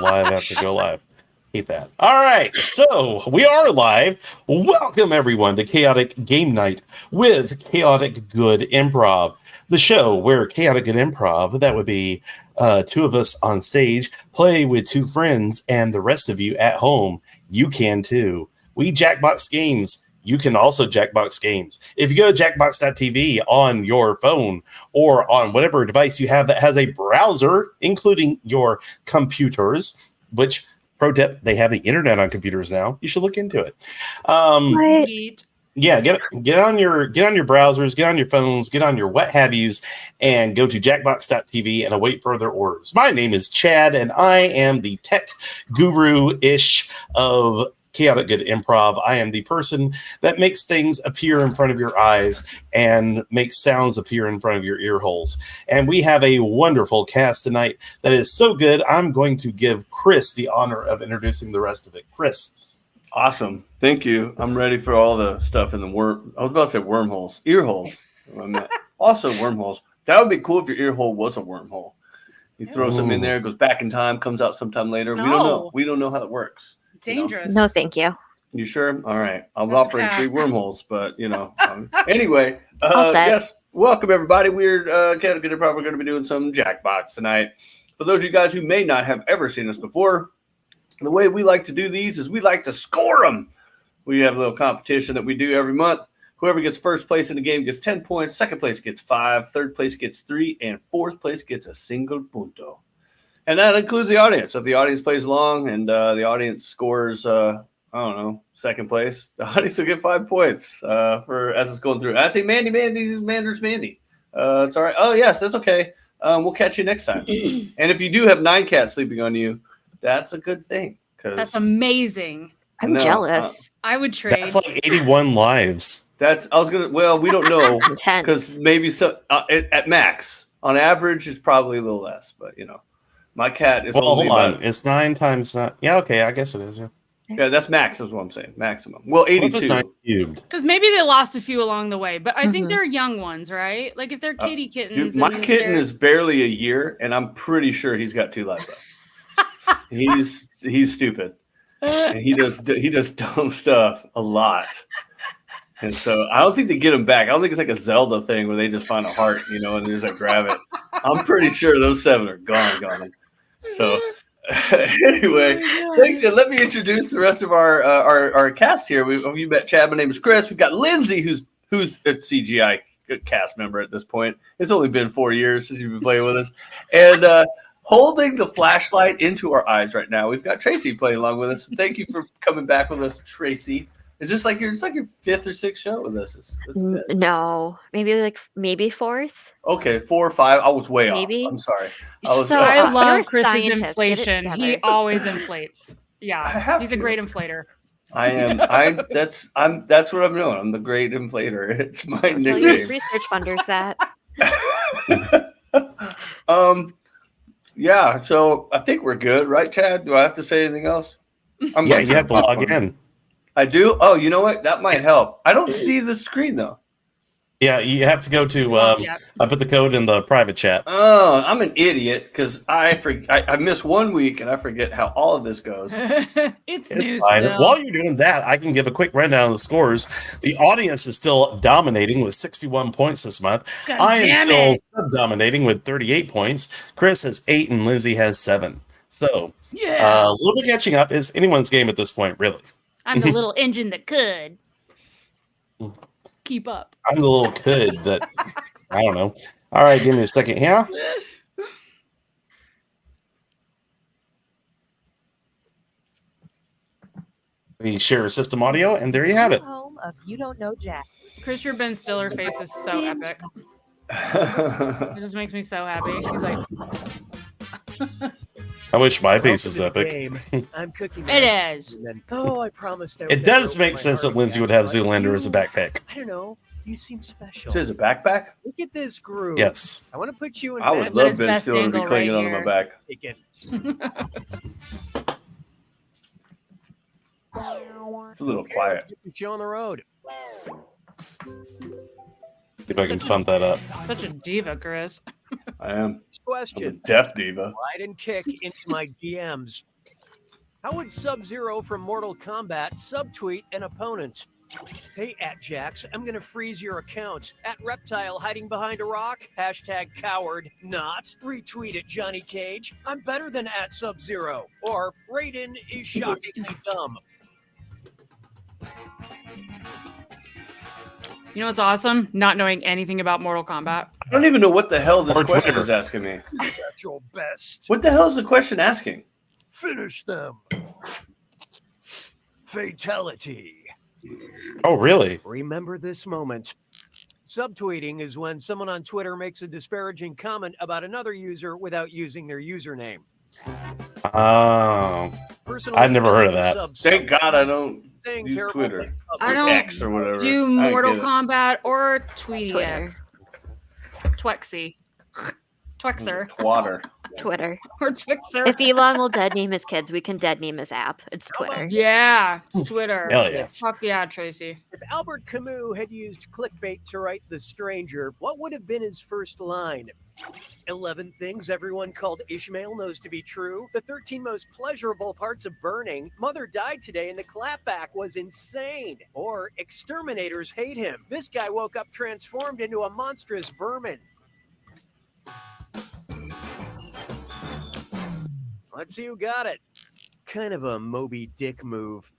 live after go live. Hate that. All right, so we are live. Welcome everyone to Chaotic Game Night with Chaotic Good Improv, the show where Chaotic Good Improv, that would be two of us on stage, play with two friends, and the rest of you at home, you can too. We Jackbox games. You can also Jackbox games. If you go to jackbox.tv on your phone or on whatever device you have that has a browser, including your computers, which pro tip, they have the internet on computers now. You should look into it. Yeah, get on your browsers, get on your phones, get on your what have yous, and go to jackbox.tv and await further orders. My name is Chad, and I am the tech guru-ish of Chaotic Good Improv. I am the person that makes things appear in front of your eyes and makes sounds appear in front of your ear holes. And we have a wonderful cast tonight that is so good, I'm going to give Chris the honor of introducing the rest of it. Chris. Awesome. Thank you. I'm ready for all the stuff in the I was about to say wormholes. Ear holes. Also wormholes. That would be cool if your ear hole was a wormhole. You throw something in there, it goes back in time, comes out sometime later. No. We don't know. We don't know how it works. Dangerous. You know? No, thank you. You sure? All right. I'm offering 3 wormholes, but anyway, yes. Welcome everybody. We're Chaotic Good Improv. We're going to be doing some Jackbox tonight. For those of you guys who may not have ever seen us before, the way we like to do these is we like to score them. We have a little competition that we do every month. Whoever gets first place in the game gets 10 points. Second place gets 5. Third place gets 3. And fourth place gets a single punto. And that includes the audience. So if the audience plays along and the audience scores, second place, the audience will get 5 points for as it's going through. I say, Mandy. It's all right. Oh, yes, that's okay. We'll catch you next time. And if you do have 9 cats sleeping on you, that's a good thing. That's amazing. I'm jealous. I would trade. That's like 81 lives. We don't know because maybe at max. On average, it's probably a little less, but my cat is. Well, hold on. It's 9 times. Yeah, okay. I guess it is. Yeah, that's max. Is what I'm saying. Maximum. Well, 82. Because maybe they lost a few along the way, but I think they're young ones, right? Like if they're kitty kittens. Dude, my kitten is barely a year, and I'm pretty sure he's got 2 lives left. He's stupid. And he does dumb stuff a lot. And so I don't think they get him back. I don't think it's like a Zelda thing where they just find a heart, and they just like grab it. I'm pretty sure those 7 are gone. So anyway, thanks. And let me introduce the rest of our cast here. We met Chad. My name is Chris. We've got Lindsay, who's a CGI cast member at this point. It's only been 4 years since you've been playing with us. And holding the flashlight into our eyes right now, we've got Tracy playing along with us. Thank you for coming back with us, Tracy. Is this like your 5th or 6th show with us? It's no, maybe 4th. Okay, 4 or 5. I was way off. I'm sorry. I love Chris's inflation. He always inflates. Yeah, he's a great inflator. I am. That's what I'm doing. I'm the great inflator. It's my nickname. Research funders that. Yeah. So I think we're good, right, Chad? Do I have to say anything else? You have to log in. I do? Oh, you know what? That might help. I don't see the screen, though. Yeah, you have to go to, I put the code in the private chat. Oh, I'm an idiot because I miss 1 week and I forget how all of this goes. It's fine. While you're doing that, I can give a quick rundown of the scores. The audience is still dominating with 61 points this month. I am still dominating with 38 points. Chris has 8 and Lindsay has 7. So a little bit catching up is anyone's game at this point, really. I'm the little engine that could keep up. I'm the little kid that I don't know. All right, give me a second here. We share system audio, and there you have it. Home of You Don't Know Jack. Chris, your Ben Stiller face is so epic. It just makes me so happy. He's like, I wish my face was epic. I'm cooking. It is. Oh, I promised. It does make sense that Lindsay would have Zoolander as a backpack. I don't know. You seem special. So is a backpack? Look at this groove. Yes. I want to put you in. I would love Ben Stiller to be clinging onto my back. It's a little quiet. Show on the road. See if I can pump that up. Such a diva, Chris. I am. Question. I'm a death diva. Slide and kick into my DMs. How would Sub-Zero from Mortal Kombat subtweet an opponent? Hey, @Jax, I'm going to freeze your account. @Reptile hiding behind a rock. #coward. Not. Retweet it, Johnny Cage. I'm better than @Sub-Zero. Or Raiden is shockingly dumb. You know what's awesome? Not knowing anything about Mortal Kombat. I don't even know what the hell this Or question Twitter. is asking me. At your best. What the hell is the question asking? Finish them. Fatality. Oh, really? Remember this moment. Subtweeting is when someone on Twitter makes a disparaging comment about another user without using their username. Oh, Personally, I've never heard of that. Thank God I don't saying use terrible Twitter. things I Or don't X or whatever. do I Mortal get it. Kombat or Tweety Twitter. X. Twexy. Twexer. Twatter. Twitter. Or Twixer. If Elon will dead name his kids, we can dead name his app. It's Twitter. Yeah, it's Twitter. Hell yeah. Fuck yeah, Tracy. If Albert Camus had used clickbait to write The Stranger, what would have been his first line? 11 things everyone called Ishmael knows to be true. The 13 most pleasurable parts of burning. Mother died today and the clapback was insane. Or exterminators hate him. This guy woke up transformed into a monstrous vermin. Let's see who got it. Kind of a Moby Dick move.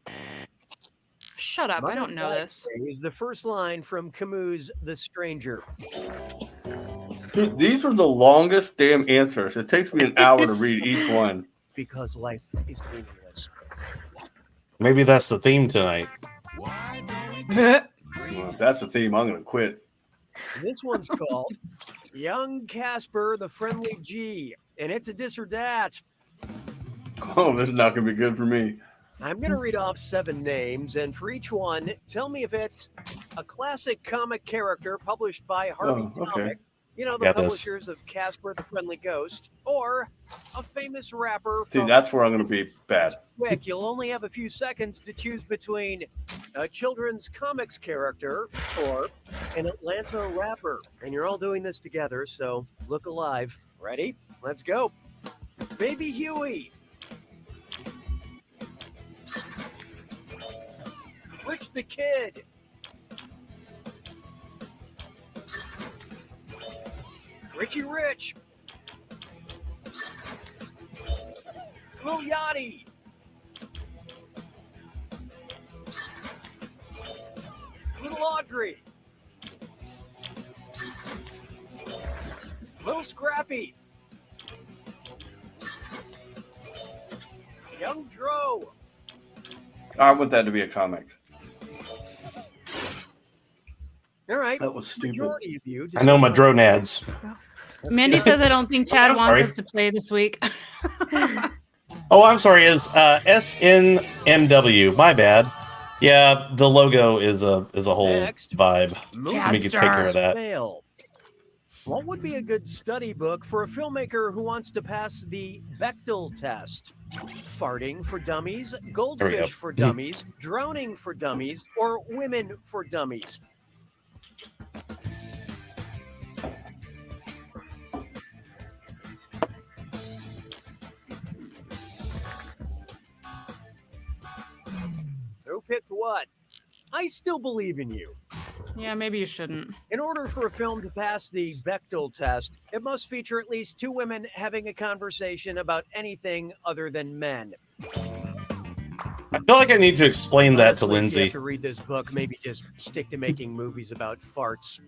Shut up, I don't know this. Is the first line from Camus' The Stranger. Dude, these are the longest damn answers. It takes me an hour to read each one. Because life is meaningless. Maybe that's the theme tonight. Well, if that's the theme, I'm going to quit. This one's called Young Casper the Friendly G. And it's a this or that. Oh, this is not going to be good for me. I'm going to read off 7 names, and for each one, tell me if it's a classic comic character published by Harvey Comic, you know, the Got this. publishers of Casper the Friendly Ghost, or a famous rapper See, from that's where I'm going to be bad. Quick. You'll only have a few seconds to choose between a children's comics character or an Atlanta rapper. And you're all doing this together, so look alive. Ready? Let's go. Baby Huey. Rich the Kid. Richie Rich. Lil Yachty. Little Audrey. Little Scrappy. Young Dro. I want that to be a comic. All right. That was stupid. Majority of you I know my dronads. Mandy says I don't think Chad I'm wants sorry. us to play this week. Oh, I'm sorry. It's SNMW. My bad. Yeah, the logo is a whole Next. vibe. Movie Let me take care of that. fail. What would be a good study book for a filmmaker who wants to pass the Bechdel test? Farting for dummies, There we go. goldfish for dummies, drowning for dummies, or women for dummies? Who picked what? I still believe in you. Yeah, maybe you shouldn't. In order for a film to pass the Bechdel test, it must feature at least 2 women having a conversation about anything other than men. I feel like I need to explain that to Honestly, if you Lindsay. have to read this book, maybe just stick to making movies about farts.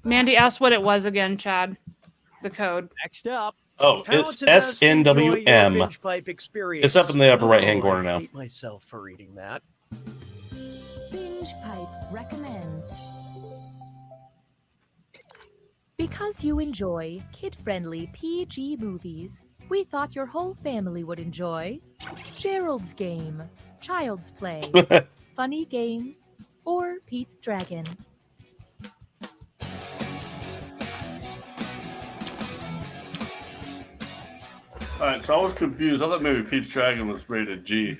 Mandy asked what it was again, Chad. The code. Next up. Oh, it's SNWM. It's up in the upper right-hand corner now. I hate myself for reading that. Binge Pipe recommends. Because you enjoy kid-friendly PG movies, we thought your whole family would enjoy Gerald's Game, Child's Play, Funny Games, or Pete's Dragon. All right, so I was confused. I thought maybe Pete's Dragon was rated G.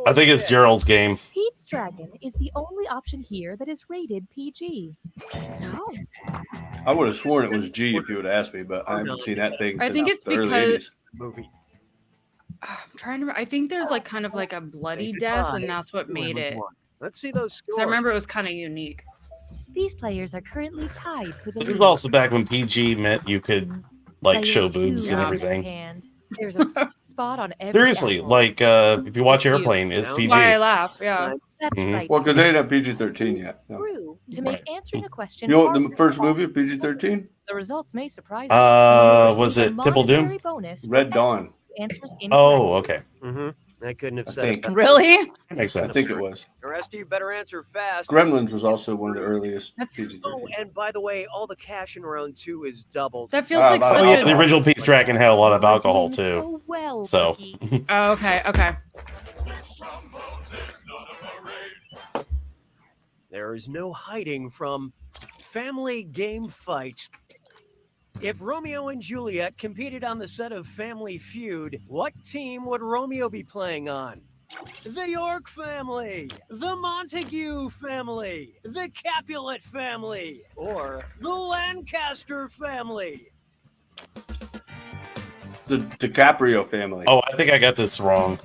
I think it's Gerald's Game. Pete's Dragon is the only option here that is rated PG. No. I would have sworn it was G if you would have asked me, but I haven't seen that thing since the early 80s. Movie. I'm trying to remember. I think there's like kind of like a bloody death, and that's what made it. Let's see those scores. I remember it was kind of unique. These players are currently tied for the It lead. was also back when PG meant you could like Player show 2 boobs and on the everything. other hand, there's a spot on every Seriously, apple. like if you watch Airplane, it's PG. Why I laugh? Yeah. That's Mhm. right. Well, because they didn't have PG-13 yet. No. True. To make answering a question. You know what the harder, first movie of PG-13? The results may surprise Was it Temple Doom? Doom? Bonus Red Dawn. answers Oh, okay. Mm-hmm. I couldn't have I said it think. better. Really? That makes I sense. think it was. The rest of you better answer fast. Gremlins was also one of the earliest That's- PG-13. Oh, and by the way, all the cash in round 2 is doubled. That feels Ah, like wow. such Oh yeah, a. the original Pete's Dragon had a lot of alcohol too. So well, So. Becky. Oh, okay. Okay. There is no hiding from Family Game Fight. If Romeo and Juliet competed on the set of Family Feud, what team would Romeo be playing on? The York family, the Montague family, the Capulet family, or the Lancaster family? The DiCaprio family. Oh, I think I got this wrong.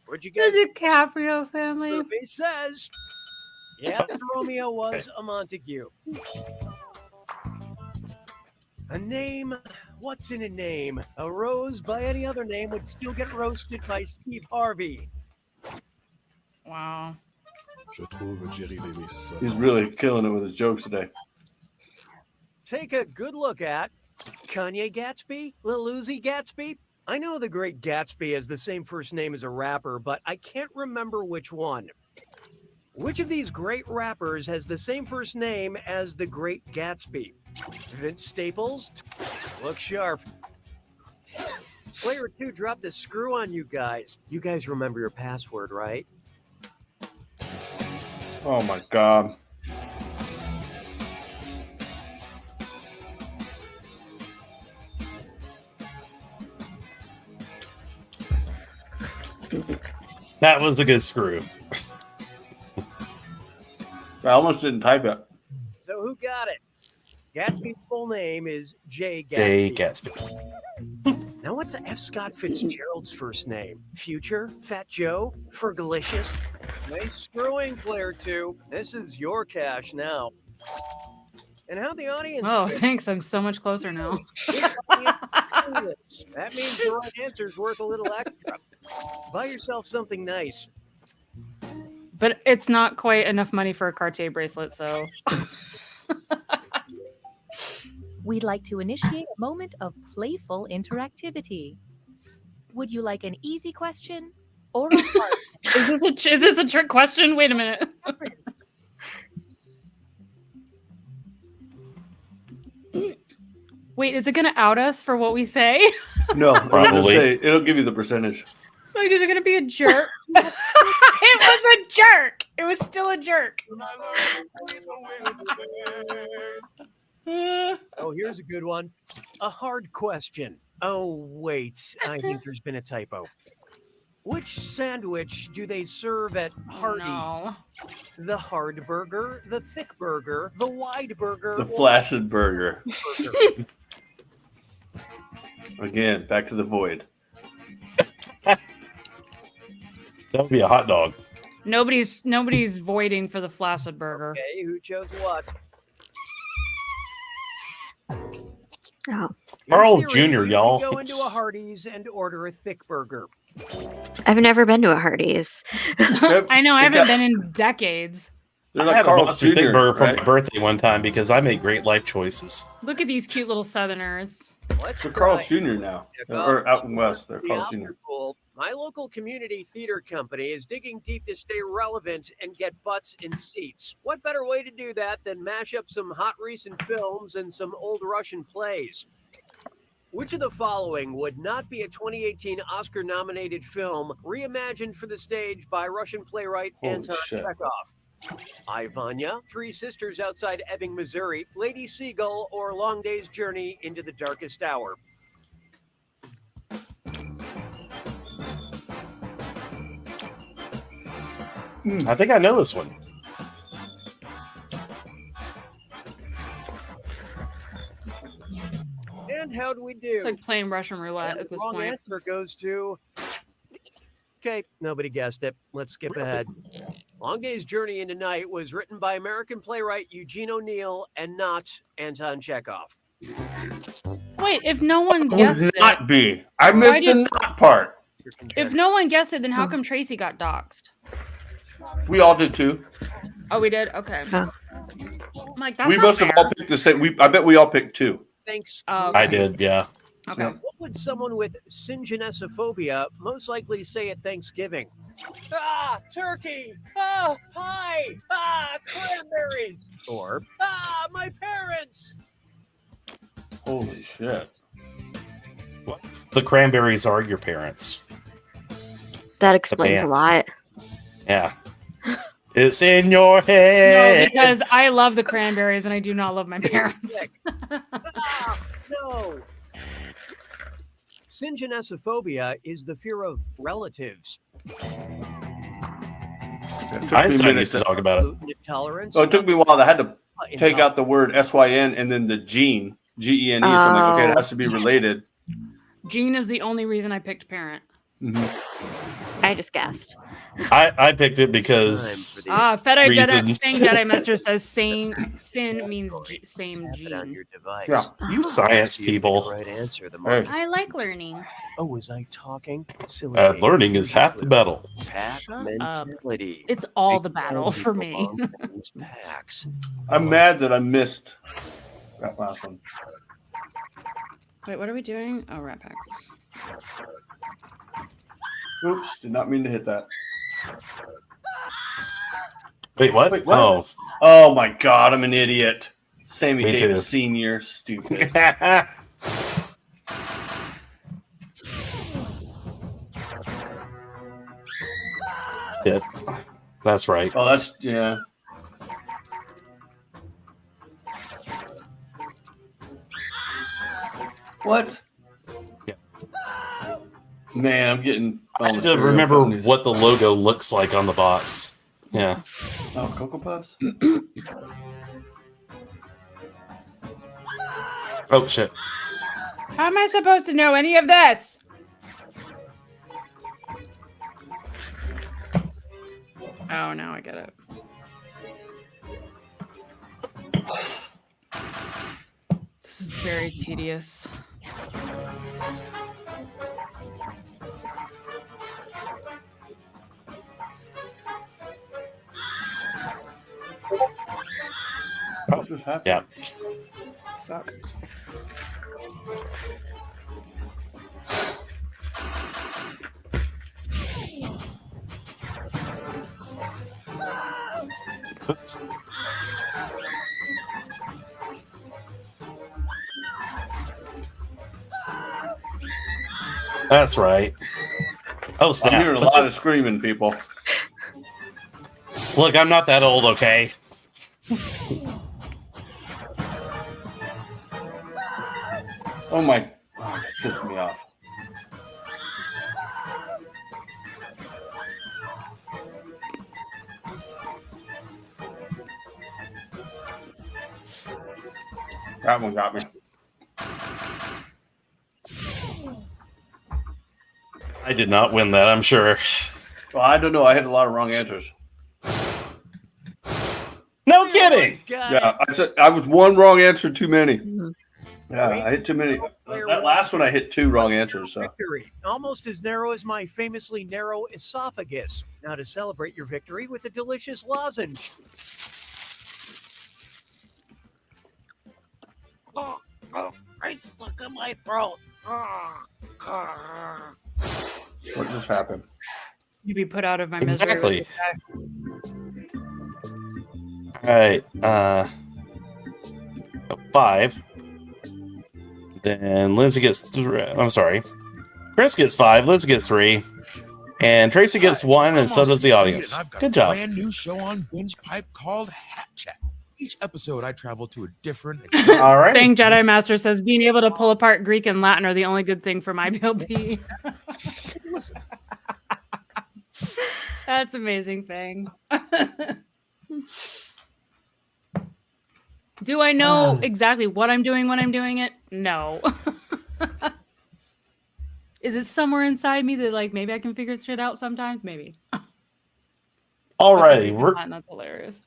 Where'd you get The DiCaprio family. Survey says, yes, Romeo was a Montague. A name, what's in a name? A rose by any other name would still get roasted by Steve Harvey. Wow. He's really killing it with his jokes today. Take a good look at Kanye Gatsby, Lil Uzi Gatsby. I know the Great Gatsby has the same first name as a rapper, but I can't remember which one. Which of these great rappers has the same first name as the Great Gatsby? Vince Staples? Look sharp. Player 2 dropped a screw on you guys. You guys remember your password, right? Oh my God. That was a good screw. I almost didn't type it. So who got it? Gatsby's full name is Jay Gatsby. Jay Gatsby. Now what's F. Scott Fitzgerald's first name? Future? Fat Joe? Fergalicious? Nice screwing, Player 2. This is your cash now. And how the audience... Oh, thanks. I'm so much closer now. That means the right answer is worth a little extra. Buy yourself something nice. But it's not quite enough money for a Cartier bracelet, so. We'd like to initiate a moment of playful interactivity. Would you like an easy question or a hard Is this a trick question? Wait a minute. preference? Wait, is it going to out us for what we say? No, I'll just Probably. say it'll give you the percentage. Like, is it going to be a jerk? It was a jerk. It was still a jerk. Oh, here's a good one. A hard question. Oh, wait. I think there's been a typo. Which sandwich do they serve at Hardee's? No. The hard burger, the thick burger, the wide burger, The or flaccid burger. the burger? Again, back to the void. That would be a hot dog. Nobody's voiding for the flaccid burger. Okay, who chose what? Oh, Carl In theory, Jr., you y'all. Go into a Hardee's and order a thick burger. I've never been to a Hardee's. I know. I They haven't got- been in decades. They're I like had a Carl's monster thick Jr., burger for right? my birthday one time because I made great life choices. Look at these cute little Southerners. Let's They're Carl's try. Jr. now. Yeah, Or out in West, they're The Carl's Jr. Oscar pool. My local community theater company is digging deep to stay relevant and get butts in seats. What better way to do that than mash up some hot recent films and some old Russian plays? Which of the following would not be a 2018 Oscar-nominated film reimagined for the stage by Russian playwright Holy Anton shit. Chekhov? I, Vanya, Three Sisters Outside Ebbing, Missouri, Lady Seagull, or Long Day's Journey into the Darkest Hour? I think I know this one. And how do we do? It's like playing Russian roulette at this wrong point. answer goes to... Okay, nobody guessed it. Let's skip ahead. Long Day's Journey into Night was written by American playwright Eugene O'Neill and not Anton Chekhov. Wait, if no one Would guessed not it, be. I missed the not part. if no one guessed it, then how come Tracy got doxxed? We all did too. Oh, we did. Okay. I'm like, that's We not must fair. have all picked the same. I bet we all picked 2. Thanks. Okay. I did, yeah. Okay. What would someone with syngenesiphobia most likely say at Thanksgiving? Ah, turkey! Ah, pie! Ah, cranberries! Or, ah, my parents! Holy shit. What? The Cranberries are your parents. That explains a lot. Yeah. It's in your head. No, because I love the Cranberries and I do not love my parents. Ah, no! Syngenesiphobia is the fear of relatives. Einstein used to talk about it. Gluten intolerance. So it took me a while. I had to take out the word SYN and then the gene, GENE. So I'm like, okay, it has to be related. Gene is the only reason I picked parent. I just guessed. I picked it because Fed reasons. Jedi Master says sin means same gene. On your device. Yeah. You science people. Right answer. The Hey. I like learning. Oh, was I talking? Silly. Learning is half the battle. Pack mentality. It's all the battle for me. Packs. I'm mad that I missed that last one. Wait, what are we doing? Oh, Rat Pack. Oops, did not mean to hit that. Wait, what? Wait, what? Oh. Oh my god, I'm an idiot. Sammy Me Davis too. Sr. Stupid. Shit. That's right. Oh, that's, yeah. What? Yeah. Man, I'm getting. I had to remember what the logo looks like on the box. Yeah. Oh, Cocoa Puffs? Oh, shit. How am I supposed to know any of this? Oh, now I get it. This is very tedious. What just happened? Yeah. Fuck. Oops. That's right. Oh, snap. I'm hearing a lot of screaming, people. Look, I'm not that old, okay? Oh my. Oh, it pissed me off. That one got me. I did not win that, I'm sure. Well, I don't know. I had a lot of wrong answers. No kidding! Yeah, I was one wrong answer too many. Mhm. Yeah, I hit too many. That last one, I hit 2 wrong answers. So. Victory, almost as narrow as my famously narrow esophagus. Now to celebrate your victory with a delicious lozenge. Oh, it's stuck in my throat. What just happened? You'd be put out of my misery. Exactly. with this All right. 5. Then Lindsay gets 3. I'm sorry. Chris gets 5. Lindsay gets 3. And Tracy gets 1, and so does the audience. I've got Good a job. brand new show on Binge Pipe called Hat Chat. Each episode, I travel to a different. All right. Fang Jedi Master says being able to pull apart Greek and Latin are the only good thing for my PLP. That's amazing thing. Do I know exactly what I'm doing when I'm doing it? No. Is it somewhere inside me that like maybe I can figure shit out sometimes? Maybe. Alrighty, that's hilarious.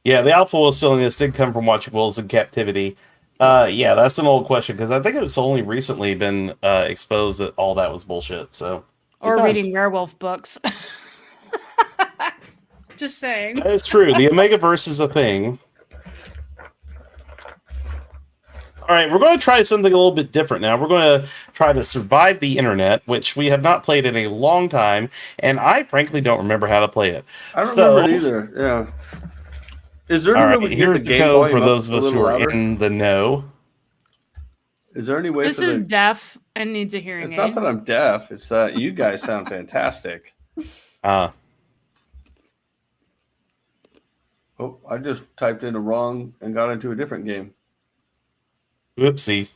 Yeah, the alpha wolf silliness did come from watching wolves in captivity. Yeah, that's an old question because I think it's only recently been exposed that all that was bullshit. So, or reading werewolf books. Just saying. It's true. The Omegaverse is a thing. All right, we're going to try something a little bit different now. We're going to try to survive the internet, which we have not played in a long time, and I frankly don't remember how to play it. I don't remember it either. Yeah. Is there any way we can here's get the the game code for volume those up of a us who little are louder? in the know? Is there any way This is deaf and needs a hearing It's aid. not that I'm deaf. It's that you guys sound fantastic. Oh, I just typed in a wrong and got into a different game. Whoopsie.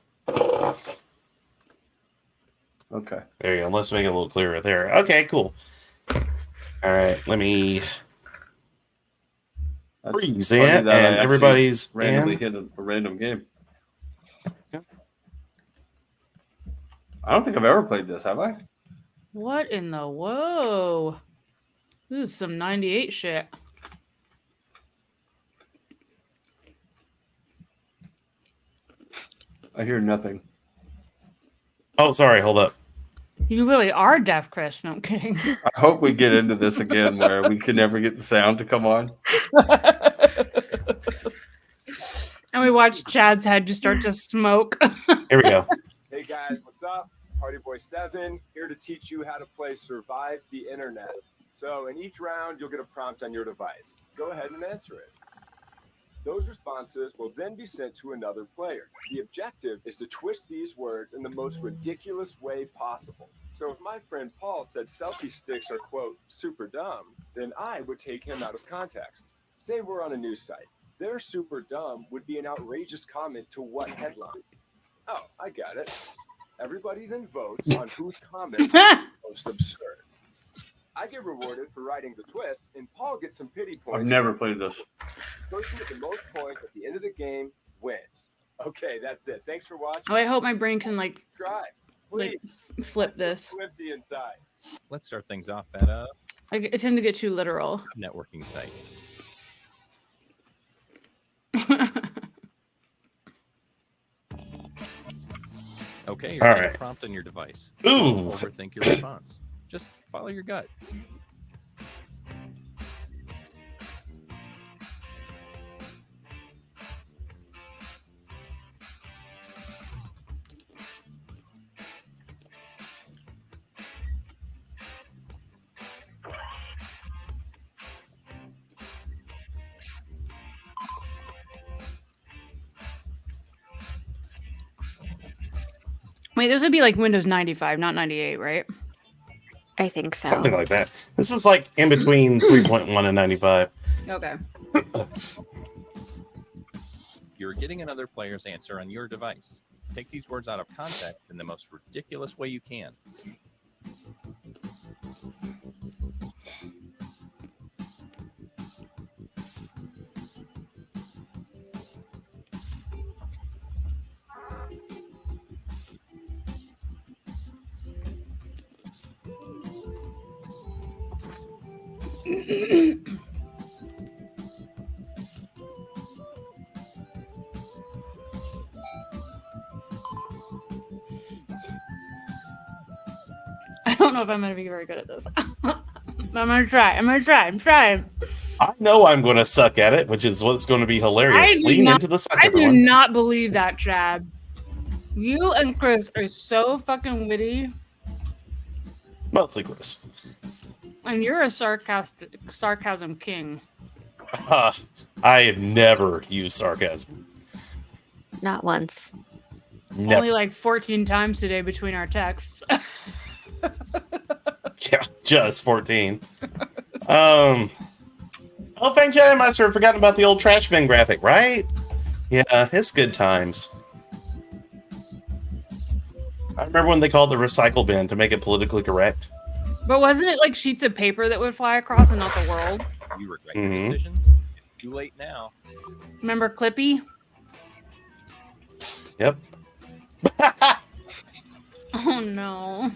Okay. There you go. Let's make it a little clearer there. Okay, cool. All right, let me freeze in, and everybody's randomly in. hit a random game. I don't think I've ever played this, have I? What in the whoa? This is some 98 shit. I hear nothing. Oh, sorry. Hold up. You really are deaf, Chris. No, I'm kidding. I hope we get into this again where we can never get the sound to come on. And we watch Chad's head just start to smoke. Here we go. Hey guys, what's up? Party Boy 7 here to teach you how to play Survive the Internet. So in each round, you'll get a prompt on your device. Go ahead and answer it. Those responses will then be sent to another player. The objective is to twist these words in the most ridiculous way possible. So if my friend Paul said selfie sticks are, quote, super dumb, then I would take him out of context. Say we're on a news site. Their super dumb would be an outrageous comment to what headline? Oh, I got it. Everybody then votes on whose comment is most absurd. I get rewarded for writing the twist, and Paul gets some pity points. I've never played this. The person with the most points at the end of the game wins. Okay, that's it. Thanks for watching. Oh, I hope my brain can like flip this. So empty inside. Let's start things off at a I tend to get too literal. networking site. Okay, you're getting a prompt on your device. Ooh. Don't overthink your response. Just follow your gut. Wait, this would be like Windows 95, not 98, right? I think so. Something like that. This is like in between 3.1 and 95. Okay. You're getting another player's answer on your device. Take these words out of context in the most ridiculous way you can. I don't know if I'm going to be very good at this. I'm going to try. I'm trying. I know I'm going to suck at it, which is what's going to be hilarious. Lean into the suck, I everyone. do not believe that, Chad. You and Chris are so fucking witty. Mostly Chris. And you're a sarcasm king. I have never used sarcasm. Not once. Never. Only like 14 times today between our texts. Yeah, just 14. Oh, Fang Jedi must have forgotten about the old trash bin graphic, right? Yeah, it's good times. I remember when they called the recycle bin to make it politically correct. But wasn't it like sheets of paper that would fly across and not the world? You regret your decisions? It's too late now. Remember Clippy? Yep. Oh no.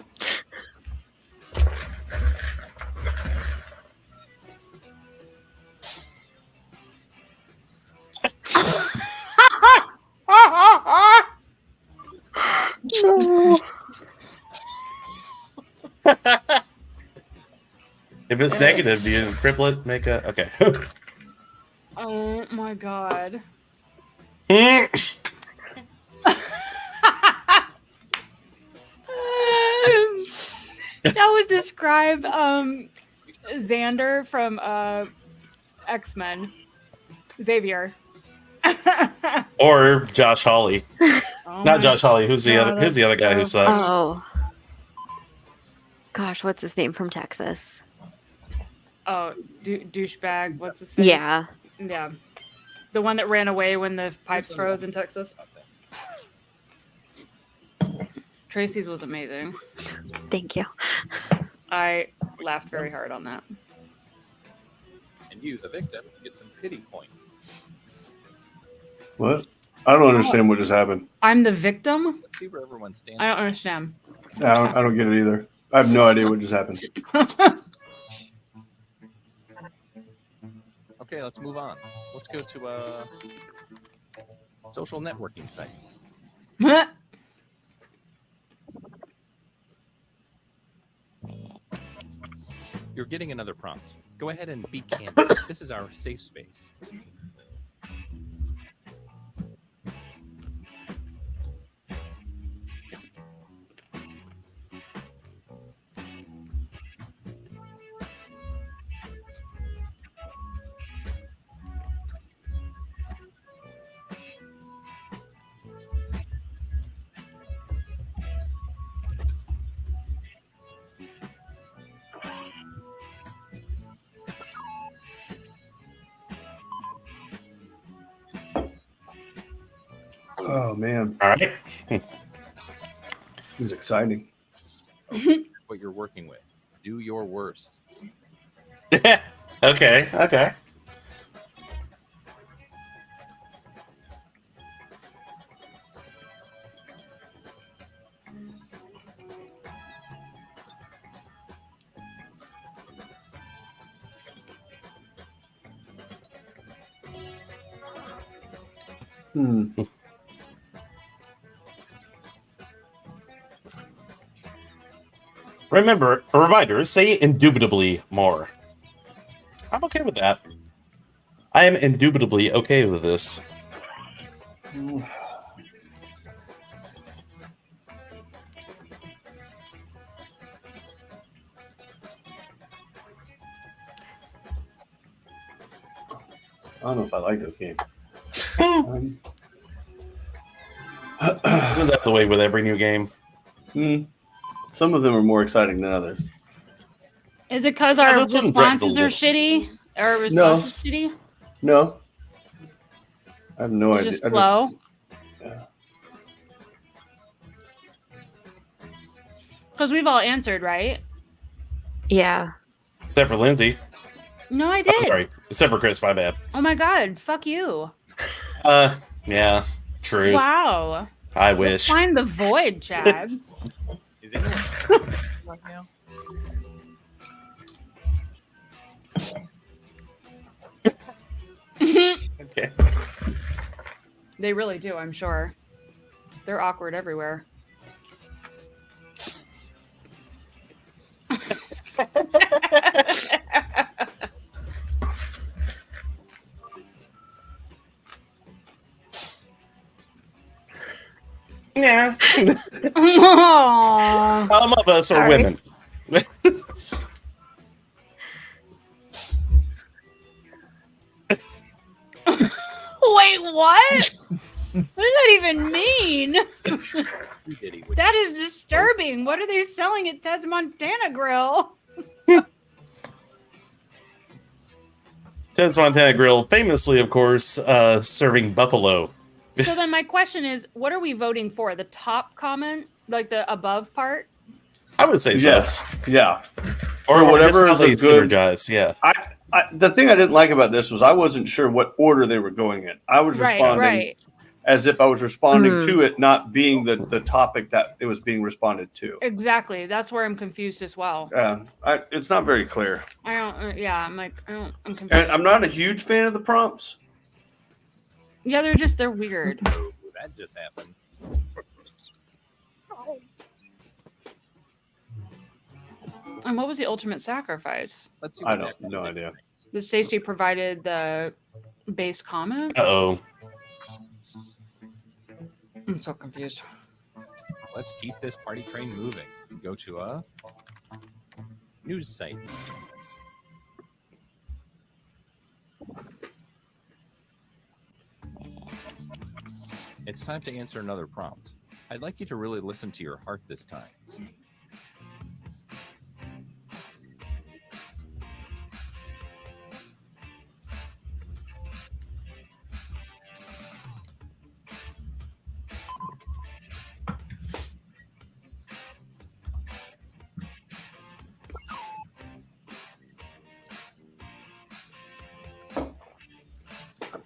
No. If it's negative, do you triple it? Make a okay. Oh my god. That was describe Xander from X-Men. Xavier. Or Josh Hawley. Oh Not Josh Hawley. Who's the other? Who's the other guy who sucks? Oh. Gosh, what's his name from Texas? Oh, douchebag. What's his face? Yeah. Yeah. The one that ran away when the pipes froze in Texas. Tracy's was amazing. Thank you. I laughed very hard on that. And you, the victim, get some pity points. What? I don't understand what just happened. I'm the victim? Let's see where everyone stands. I don't understand. I don't get it either. I have no idea what just happened. Okay, let's move on. Let's go to a social networking site. You're getting another prompt. Go ahead and be candid. This is our safe space. Oh man! All right. It was exciting. What you're working with. Do your worst. Okay. Okay. Remember, a reminder, say indubitably more. I'm okay with that. I am indubitably okay with this. I don't know if I like this game. Isn't that the way with every new game? Some of them are more exciting than others. Is it because our responses are shitty? Our responses shitty? No. I have no idea. Just slow? Yeah. Because we've all answered, right? Yeah. Except for Lindsay. No, I did. Oh, sorry. Except for Chris, my bad. Oh my god, fuck you. Yeah, true. Wow. I wish. Find the void, Chad. Is anyone right now? Okay. They really do, I'm sure. They're awkward everywhere. Yeah. Aww. Some of us are women. Wait, what? What does that even mean? That is disturbing. What are they selling at Ted's Montana Grill? Ted's Montana Grill, famously, of course, serving buffalo. So then my question is, what are we voting for? The top comment? Like the above part? I would say so. Yes. Yeah. Or whatever how they is a good. synergize. Yeah. The thing I didn't like about this was I wasn't sure what order they were going in. I was responding as if I was responding to it, not being the topic that it was being responded to. Exactly. That's where I'm confused as well. It's not very clear. I don't. I'm like, I'm confused. And I'm not a huge fan of the prompts. Yeah, they're weird. Oh, that just happened. And what was the ultimate sacrifice? Let's see. I don't. No idea. The Stacey provided the base comment. Uh-oh. I'm so confused. Let's keep this party train moving. Go to a news site. It's time to answer another prompt. I'd like you to really listen to your heart this time.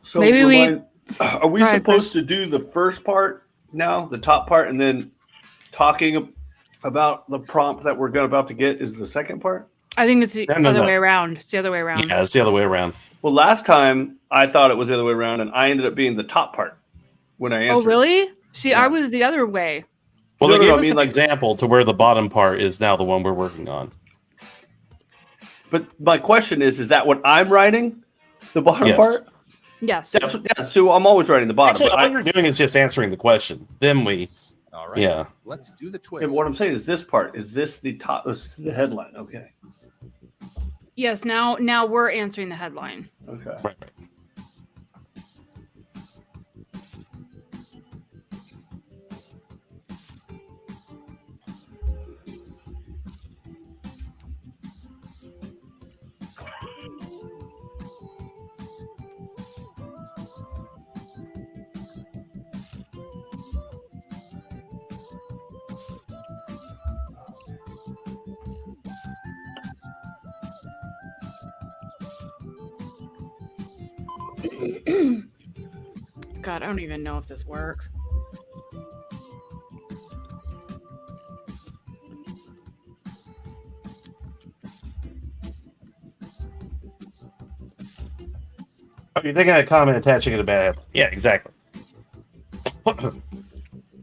So Maybe are we supposed to do the first part now, the top part, and then talking about the prompt that we're about to get is the second part? I think it's the other way around. It's the other way around. Yeah, it's the other way around. Well, last time I thought it was the other way around, and I ended up being the top part when I answered. Oh, really? See, I was the other way. Well, they gave us an example to where the bottom part is now the one we're working on. But my question is that what I'm writing? The bottom part? Yes. So I'm always writing the bottom. Actually, all you're doing is just answering the question. Then we. All right. Yeah. Let's do the twist. And what I'm saying is this part. Is this the top? This is the headline. Okay. Yes. Now we're answering the headline. Okay. Right. God, I don't even know if this works. Oh, you're taking a comment, attaching it to bad. Yeah, exactly.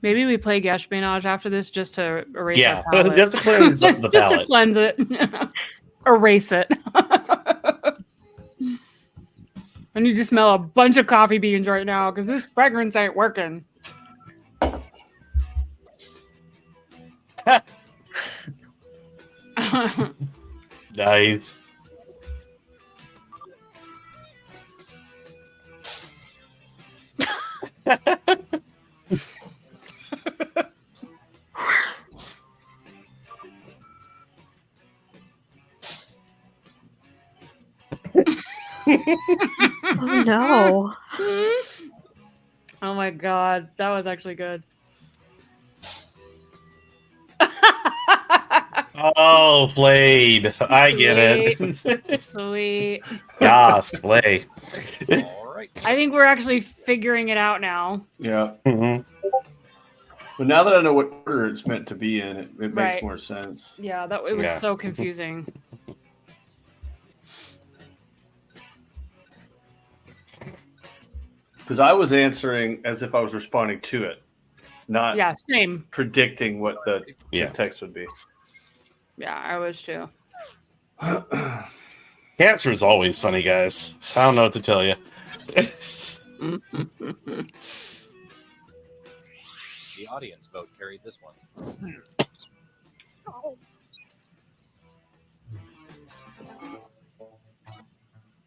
Maybe we play Gashbinage after this just to erase Yeah, our palette. just to cleanse the just palette. to cleanse it. Erase it. I need to smell a bunch of coffee beans right now because this fragrance ain't working. Nice. Oh no. Oh my god, that was actually good. Oh, played. I get it. Sweet. Yes, play. All right. I think we're actually figuring it out now. Yeah. Mm-hmm. But now that I know what order it's meant to be in, it makes Right. more sense. Yeah, it was so confusing. Because I was answering as if I was responding to it, not same. predicting what the text would be. Yeah, I was too. Cancer is always funny, guys. I don't know what to tell you. The audience vote carried this one.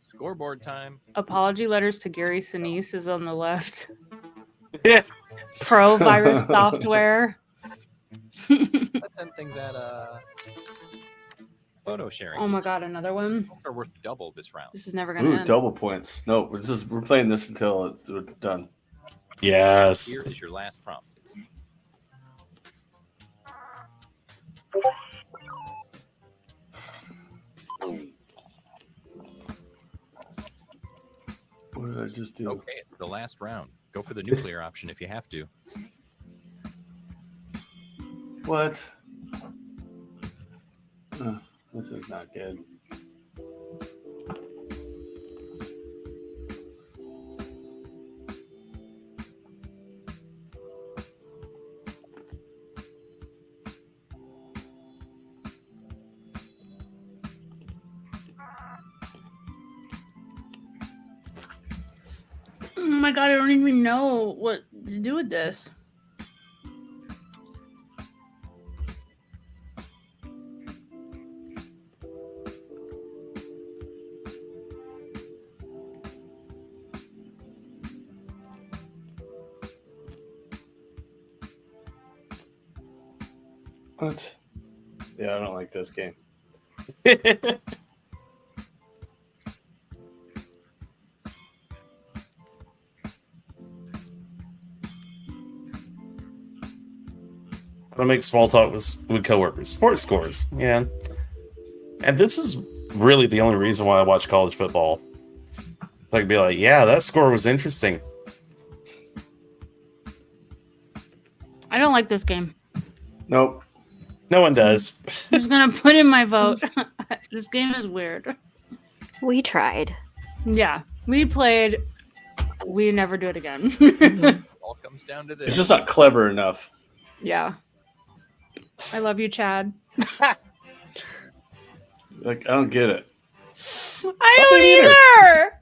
Scoreboard time. Apology letters to Gary Sinise is on the left. Yeah. Pro virus software. Let's end things at photo sharing. Oh my god, another one. Are worth double this round. This is never gonna Ooh, end. double points. No, we're playing this until it's done. Yes. Here is your last prompt. I just do? Okay, it's the last round. Go for the nuclear option if you have to. What? This is not good. Oh my god, I don't even know what to do with this. What? Yeah, I don't like this game. I make small talk with coworkers. Sports scores, yeah. And this is really the only reason why I watch college football. So I can be like, yeah, that score was interesting. I don't like this game. Nope. No one does. I'm just gonna put in my vote. This game is weird. We tried. Yeah, we played. We never do it again. All comes down to this. It's just not clever enough. Yeah. I love you, Chad. Like, I don't get it. I don't either.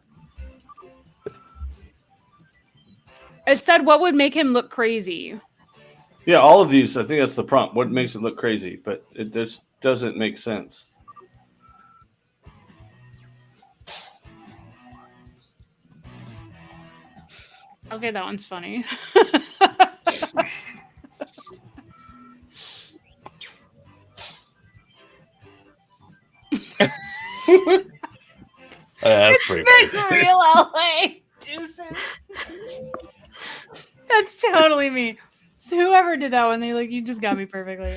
It said what would make him look crazy. Yeah, all of these, I think that's the prompt. What makes it look crazy? But it just doesn't make sense. Okay, that one's funny. That's pretty It's funny. real LA deuces. That's totally me. So whoever did that one, they like, you just got me perfectly.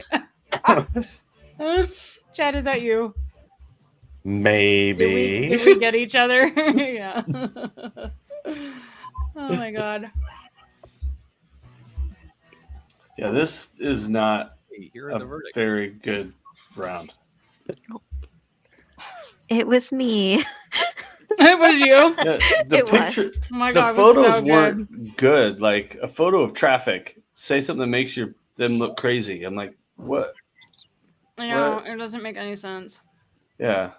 Chad, is that you? Maybe. Did we get each other? Yeah. Oh my god. Yeah, this is not Here are the a verdicts. very good round. It was me. It was you. Yeah, the It was. picture, Oh my the god, it was photos so weren't good. Like a photo of traffic, say something that makes them look crazy. I'm like, what? I know, What? it doesn't make any sense. Yeah.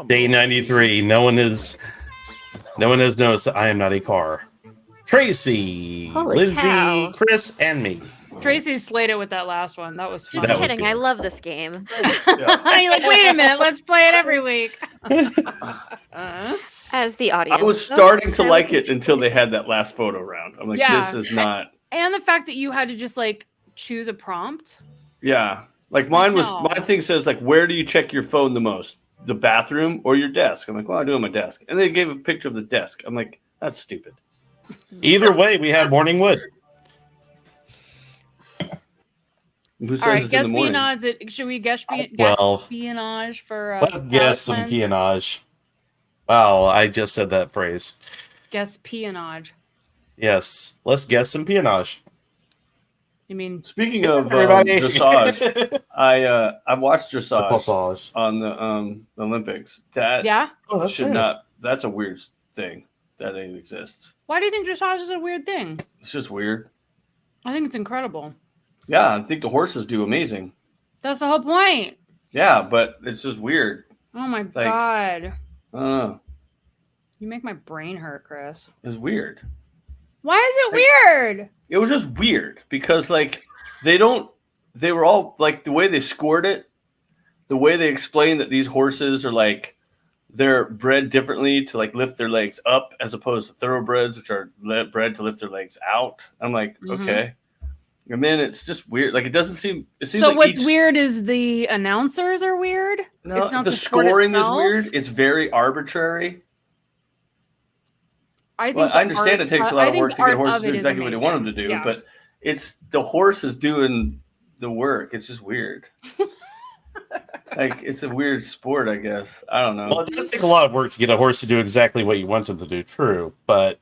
Day 93. No one has noticed that I am not a car. Tracy, Holy Lindsay, cow. Chris, and me. Tracy slayed it with that last one. That was Just fun. That was kidding. I good. love this game. You're like, wait a minute, let's play it every week. As the audience. I was starting to like it until they had that last photo round. I'm like, Yeah. this is not. And the fact that you had to just like choose a prompt. Yeah. Like mine was, No. my thing says like, where do you check your phone the most? The bathroom or your desk? I'm like, well, I do it on my desk. And they gave a picture of the desk. I'm like, that's stupid. Either way, we have morning wood. Who says All right, it's in guess the morning? espionage. Should we guess Well, espionage for let's guess some Valentine's? peonage. Wow, I just said that phrase. Guess peonage. Yes, let's guess some peonage. You mean Speaking of Everybody. dressage, I watched dressage Passage. on the Olympics. That yeah? Oh, that's should right. not. That's a weird thing that it exists. Why do you think dressage is a weird thing? It's just weird. I think it's incredible. Yeah, I think the horses do amazing. That's the whole point. Yeah, but it's just weird. Oh my Like- god. I don't know. You make my brain hurt, Chris. It's weird. Why is it Like- weird? It was just weird because like they were all like the way they scored it, the way they explained that these horses are like they're bred differently to like lift their legs up as opposed to thoroughbreds, which are bred to lift their legs out. I'm like, Mhm. okay. And then it's just weird. Like it doesn't seem. It seems So like what's each, weird is the announcers are weird. No, It's not the sport scoring is itself? weird. It's very arbitrary. I think Well, the I understand art- it takes a I lot of think work the to get art horses of to it do is exactly what they want them to amazing. do, Yeah. but it's the horses doing the work. It's just weird. Like, it's a weird sport, I guess. I don't know. Well, it does take a lot of work to get a horse to do exactly what you want them to do. True, but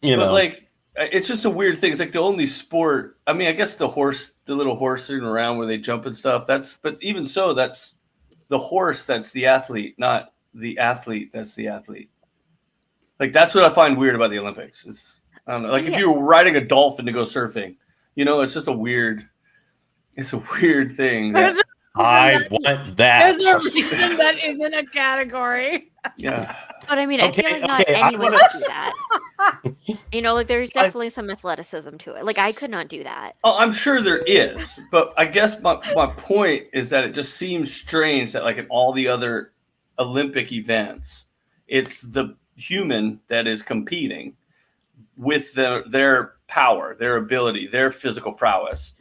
like, it's just a weird thing. It's like the only sport. I mean, I guess the little horsing around where they jump and stuff. But even so, that's the horse. That's the athlete, not the athlete. That's the athlete. Like, that's what I find weird about the Olympics. I don't know. Like, if you were riding a dolphin to go surfing, it's just a weird. It's a weird thing. I want that. There's a reason that isn't a category. Yeah. But I mean, I feel like not anyone could do that. Like there's definitely some athleticism to it. Like I could not do that. Oh, I'm sure there is. But I guess my point is that it just seems strange that like in all the other Olympic events, it's the human that is competing with their power, their ability, their physical prowess.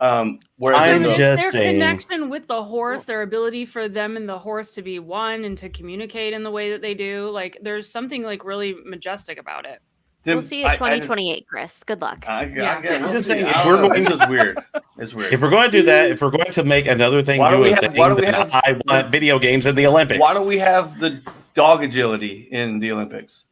Whereas their connection with the horse, their ability for them and the horse to be one and to communicate in the way that they do, like there's something like really majestic about it. We'll see you 2028, Chris. Good luck. I'm just saying, if we're going, this is weird. It's weird. If we're going to do that, if we're going to make another thing do a thing, then I want video games in the Olympics. Why don't we have the dog agility in the Olympics?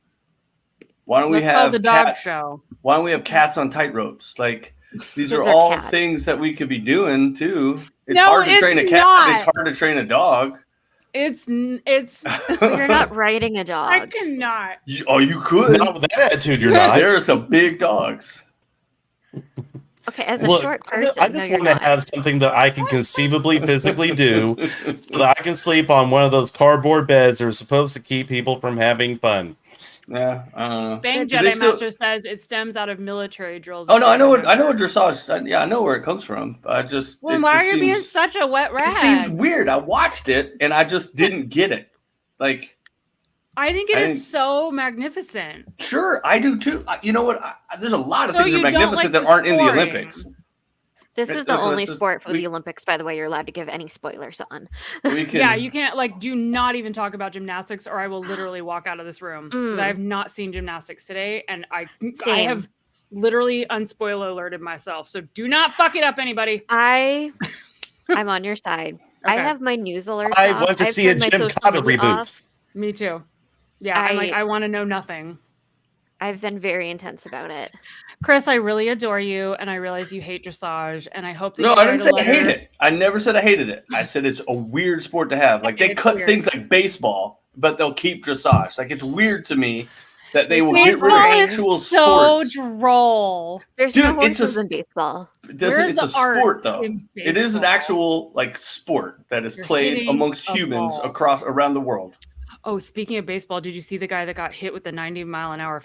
Why don't we have the dog show? Why don't we have cats on tightropes? Like these are all things that we could be doing too. It's hard to train a cat. It's hard to train a dog. It's you're not riding a dog. I cannot. You could. Not with that attitude, you're not. There are some big dogs. Okay, as a short person, I just want to have something that I can conceivably physically do so that I can sleep on one of those cardboard beds that are supposed to keep people from having fun. Yeah, I don't know. Bang Jedi Master says it stems out of military drills. Oh no, I know what dressage. Yeah, I know where it comes from. I just. Well, why are you being such a wet rag? It seems weird. I watched it and I just didn't get it. Like, I think it is so magnificent. Sure, I do too. You know what? There's a lot of things that are magnificent that aren't in the Olympics. This is the only sport for the Olympics, by the way, you're allowed to give any spoilers on. Yeah, you can't, do not even talk about gymnastics or I will literally walk out of this room. Because I have not seen gymnastics today and I have literally unspoiler alerted myself. So do not fuck it up, anybody. I'm on your side. Okay. I have my news alerts I want to see a Gymkhana reboot. Me too. Yeah, I want to know nothing. I've been very intense about it. Chris, I really adore you, and I realize you hate dressage, and I hope that No, I didn't say I hate it. I never said I hated it. I said it's a weird sport to have. Like, they cut things like baseball, but they'll keep dressage. Like, it's weird to me that they will get rid of actual sports. So droll. There's no horses in baseball. It's a sport, though. It is an actual, sport that is played amongst humans around the world. Oh, speaking of baseball, did you see the guy that got hit with the 90-mile-an-hour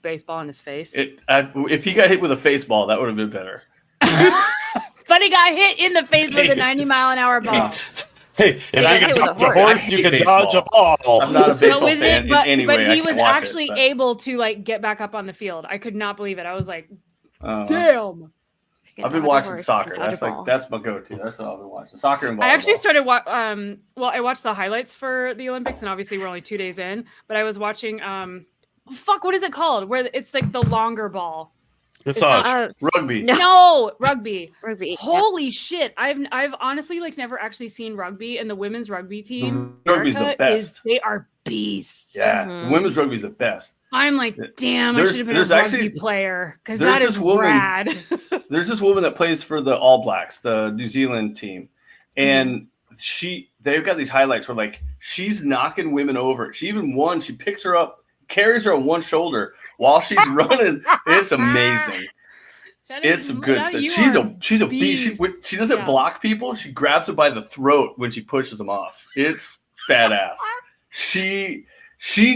baseball in his face? If he got hit with a baseball, that would have been better. But he got hit in the face with a 90-mile-an-hour ball. Hey, if you can dodge a horse, you can dodge a ball. I'm not a baseball fan in any way. But he was actually able to get back up on the field. I could not believe it. I was like, damn. I've been watching soccer. That's my go-to. That's what I've been watching. Soccer and volleyball. I actually started I watched the highlights for the Olympics, and obviously we're only 2 days in. But I was watching what is it called? Where it's like the longer ball. Dressage. Rugby. No, rugby. Rugby. Holy shit! I've honestly never actually seen rugby, and the women's rugby team. Rugby's the best. They are beasts. Yeah, the women's rugby's the best. I'm like, damn, I should have been a rugby player because that is rad. There's this woman that plays for the All Blacks, the New Zealand team, and they've got these highlights where she's knocking women over. She even won. She picks her up, carries her on one shoulder while she's running. It's amazing. It's some good stuff. She's a beast. She doesn't block people. She grabs them by the throat when she pushes them off. It's badass. She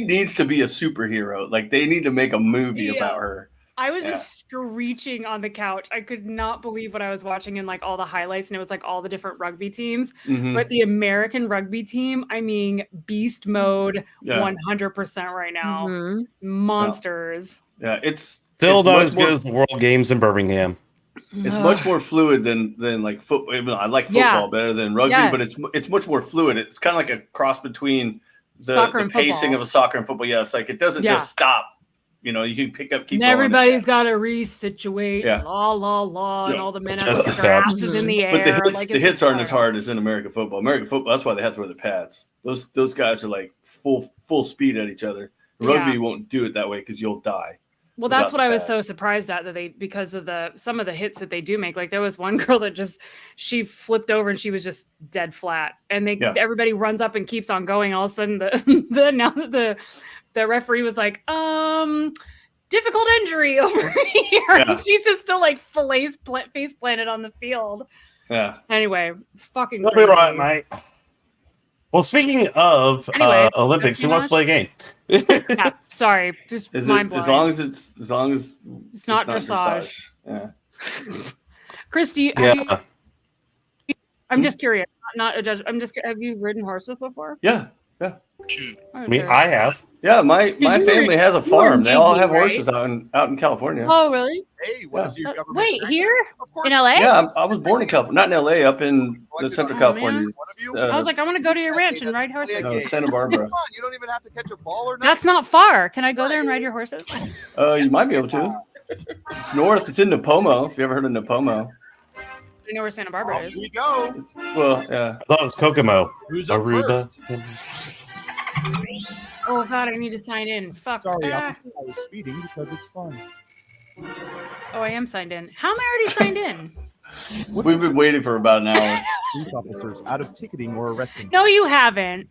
needs to be a superhero. They need to make a movie about her. I was just screeching on the couch. I could not believe what I was watching in all the highlights, and it was all the different rugby teams. Mm-hmm. But the American rugby team, I mean, beast mode 100% right now. Mm-hmm. Monsters. Yeah, it's still not as good as the World Games in Birmingham. It's much more fluid than football. I like football better than rugby, but it's much more fluid. It's kind of like a cross between the pacing of a soccer and football. Yes, it doesn't just stop. you can pick up, keep and going. everybody's got to resituate, Yeah. la, and all the men have Just to the put their pads. asses in the air. But the hits, like, the it's hits just aren't as hard. hard as in American football. American football, that's why they have to wear the pads. Those guys are like full speed at each other. Rugby won't do it that way because you'll die. Well, that's what I was so surprised at, that because of some of the hits that they do make. Like there was one girl that she flipped over and she was just dead flat, and everybody runs up and keeps on going. All of a sudden, the referee was like, difficult injury over here. Yeah. And she's just still like face planted on the field. Yeah. Anyway, fucking. You'll be right, mate. Well, speaking of Olympics, who wants to play a game? Yeah, sorry, just mind blowing. As long as it's not dressage. Yeah. Chris, I'm just curious. Not a judge. Have you ridden horses before? Yeah. I mean, I have. Yeah, my family has a farm. They all have horses right? out in California. Oh, really? Hey, what is your government? Wait, here Of in LA? Yeah, I was born in California, not in LA, up in the Central California. I was like, I want to go to your ranch and ride horses. No, Santa Barbara. Come on, you don't even have to catch a ball or nothing. That's not far. Can I go there and ride your horses? You might be able to. It's north. It's in Napomo. If you ever heard of Napomo. I know where Santa Barbara is. Here we go. Well, yeah. I thought it was Kokomo. Who's up Aruba. first? Oh God, I need to sign in. Fuck. Sorry, I was speeding because it's fun. Oh, I am signed in. How am I already signed in? We've been waiting for about an hour. Police officers out of ticketing or arresting. No, you haven't.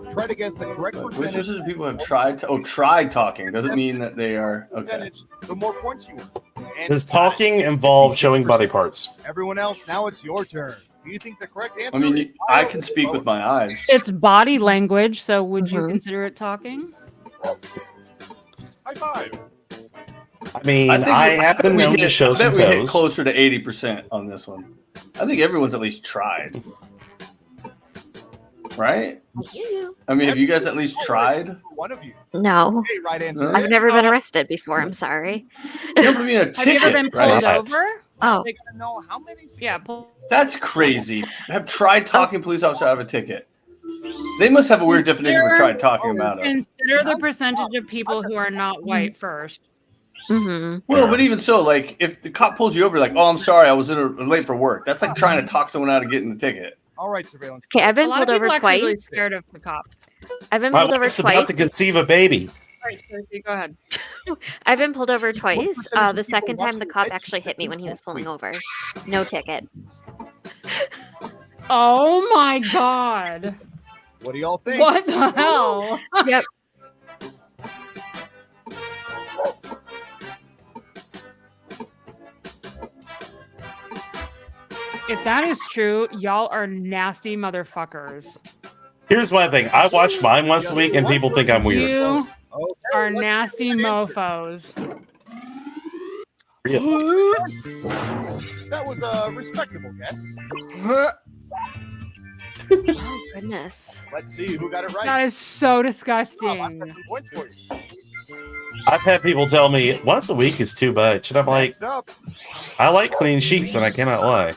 Try to guess the correct Which percentage. of people have tried? Tried talking doesn't mean that they are okay. The more points you win. And Does talking involve showing body parts? everyone else, now it's your turn. Do you think the correct answer? I mean, is I can speak with my eyes. It's body language, so would you consider it talking? High five. I mean, think I have been known to show some we hit toes. closer to 80% on this one. I think everyone's at least tried. Right? I mean, have you guys at least tried? One of you. No. Hey, right answer. I've never been arrested before. I'm sorry. No, but I mean, a Have you ever ticket, been right? pulled over? Oh, Like, know how many? yeah. That's crazy. Have tried talking police officer out of a ticket. They must have a weird definition for tried talking them out of. Consider the percentage of people who are not white first. mm-hmm. Well, but even so, like if the cop pulls you over, like, "Oh, I'm sorry, I was late for work." That's like trying to talk someone out of getting the ticket. All right, surveillance. Okay, I've A been lot of pulled over people are actually really twice. scared of the cops. I've been My pulled over wife's about twice. to conceive a baby. All right, Tracy, go ahead. I've been pulled over twice. percentage of The people second watch time, the the cop lights actually hit me when he was before pulling over. No ticket. Oh my God. What do y'all think? What the hell? Yep. If that is true, y'all are nasty motherfuckers. Here's my thing. I watch mine once a week, and people think I'm weird. You Okay, are what's nasty your answer? mofos. That was a respectable guess. Oh goodness. Let's see who got it right. That is so Rob, I've disgusting. got some points for you. I've had people tell me once a week is too much, and I'm like, Next up. I like clean sheets, and I cannot lie.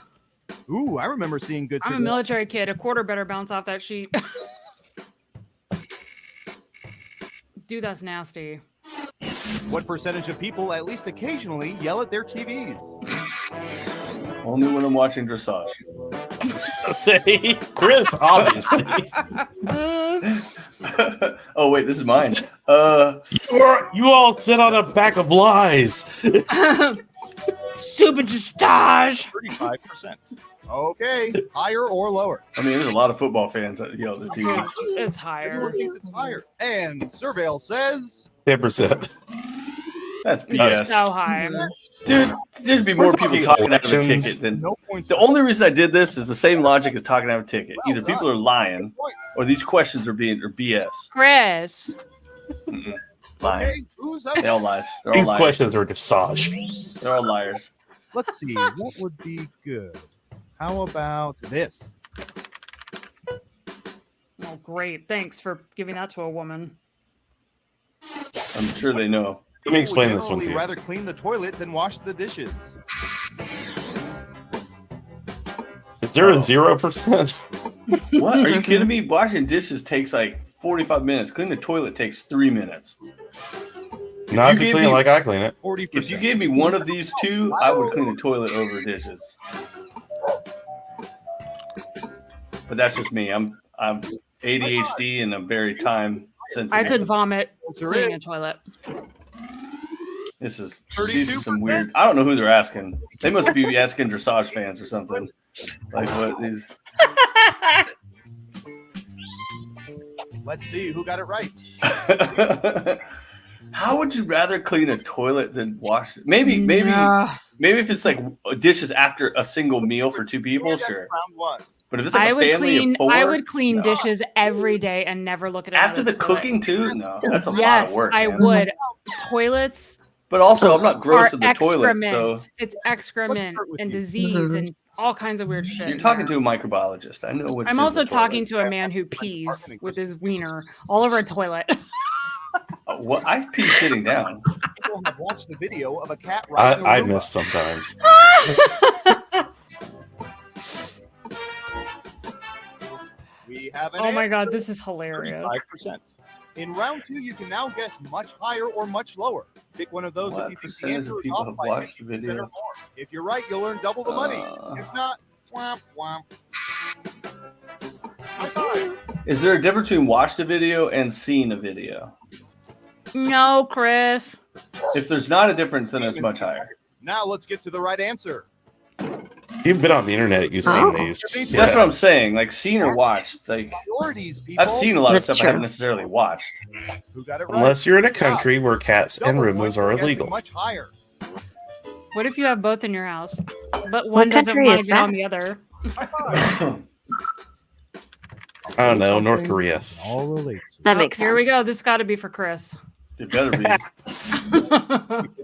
Ooh, I remember seeing good. I'm a military kid. A quarter better bounce off that sheet. Dude, that's nasty. What percentage of people, at least occasionally, yell at their TVs? Only when I'm watching dressage. Say, Chris, obviously. Oh wait, this is mine. You all sit on a back of lies. Stupid stage. 35%. Okay, higher or lower? I mean, there's a lot of football fans that yell at the TVs. It's Everyone higher. thinks it's higher. And Surveil says 10%. That's BS. So high. Dude, there'd be We're more people talking talking out of a elections. ticket than. no points. The only reason I did this is the same logic as talking out of a ticket. Well Either people done. are lying Points. or these questions are BS. Chris. Lying. Okay, who's up? They all lies. They're all These liars. questions are dressage. They're all liars. Let's see. What would be good? How about this? Oh, great. Thanks for giving that to a woman. I'm sure they know. Let me explain People this one to generally you. rather clean the toilet than wash the dishes. Is there a 0%? What? Are you kidding me? Washing dishes takes like 45 minutes. Cleaning the toilet takes 3 minutes. Not if you clean it like I clean it. 40%. If you gave me one of these two, I would clean the toilet over dishes. But that's just me. I'm ADHD and I'm very time sensitive. I could vomit cleaning a toilet. These are some weird. I don't know who they're asking. They must be asking dressage fans or something. Like what these? Let's see who got it right. How would you rather clean a toilet than wash it? Maybe if it's like dishes after a single meal for two people, sure. Round one. But if it's like a family of four, I would clean dishes every day and never look at it. After the cooking too? No, that's a lot of work. I would. Toilets. But also, I'm not gross in the toilet, so it's excrement and disease and all kinds of weird shit. You're talking to a microbiologist. I know what. I'm also talking to a man who pees with his wiener all over a toilet. What? I pee sitting down. People have watched the video of a cat. I miss sometimes. We have oh my god, this is hilarious. 5%. In round two, you can now guess much higher or much lower. Pick one of those if you think the answer is off by 50% or more. If you're right, you'll earn double the money. If not, womp womp. High five. Is there a difference between watch the video and seen a video? No, Chris. If there's not a difference, then it's much higher. Now let's get to the right answer. You've been on the internet, you've seen these. That's what I'm saying. Like seen or watched. Like I've seen a lot of stuff I haven't necessarily watched. Who got it right? Unless you're in a country where cats and Roombas are illegal. Much higher. What if you have both in your house, but one doesn't want to get on the other? I don't know, North Korea. All relates. That makes sense. Here we go. This got to be for Chris. It better be.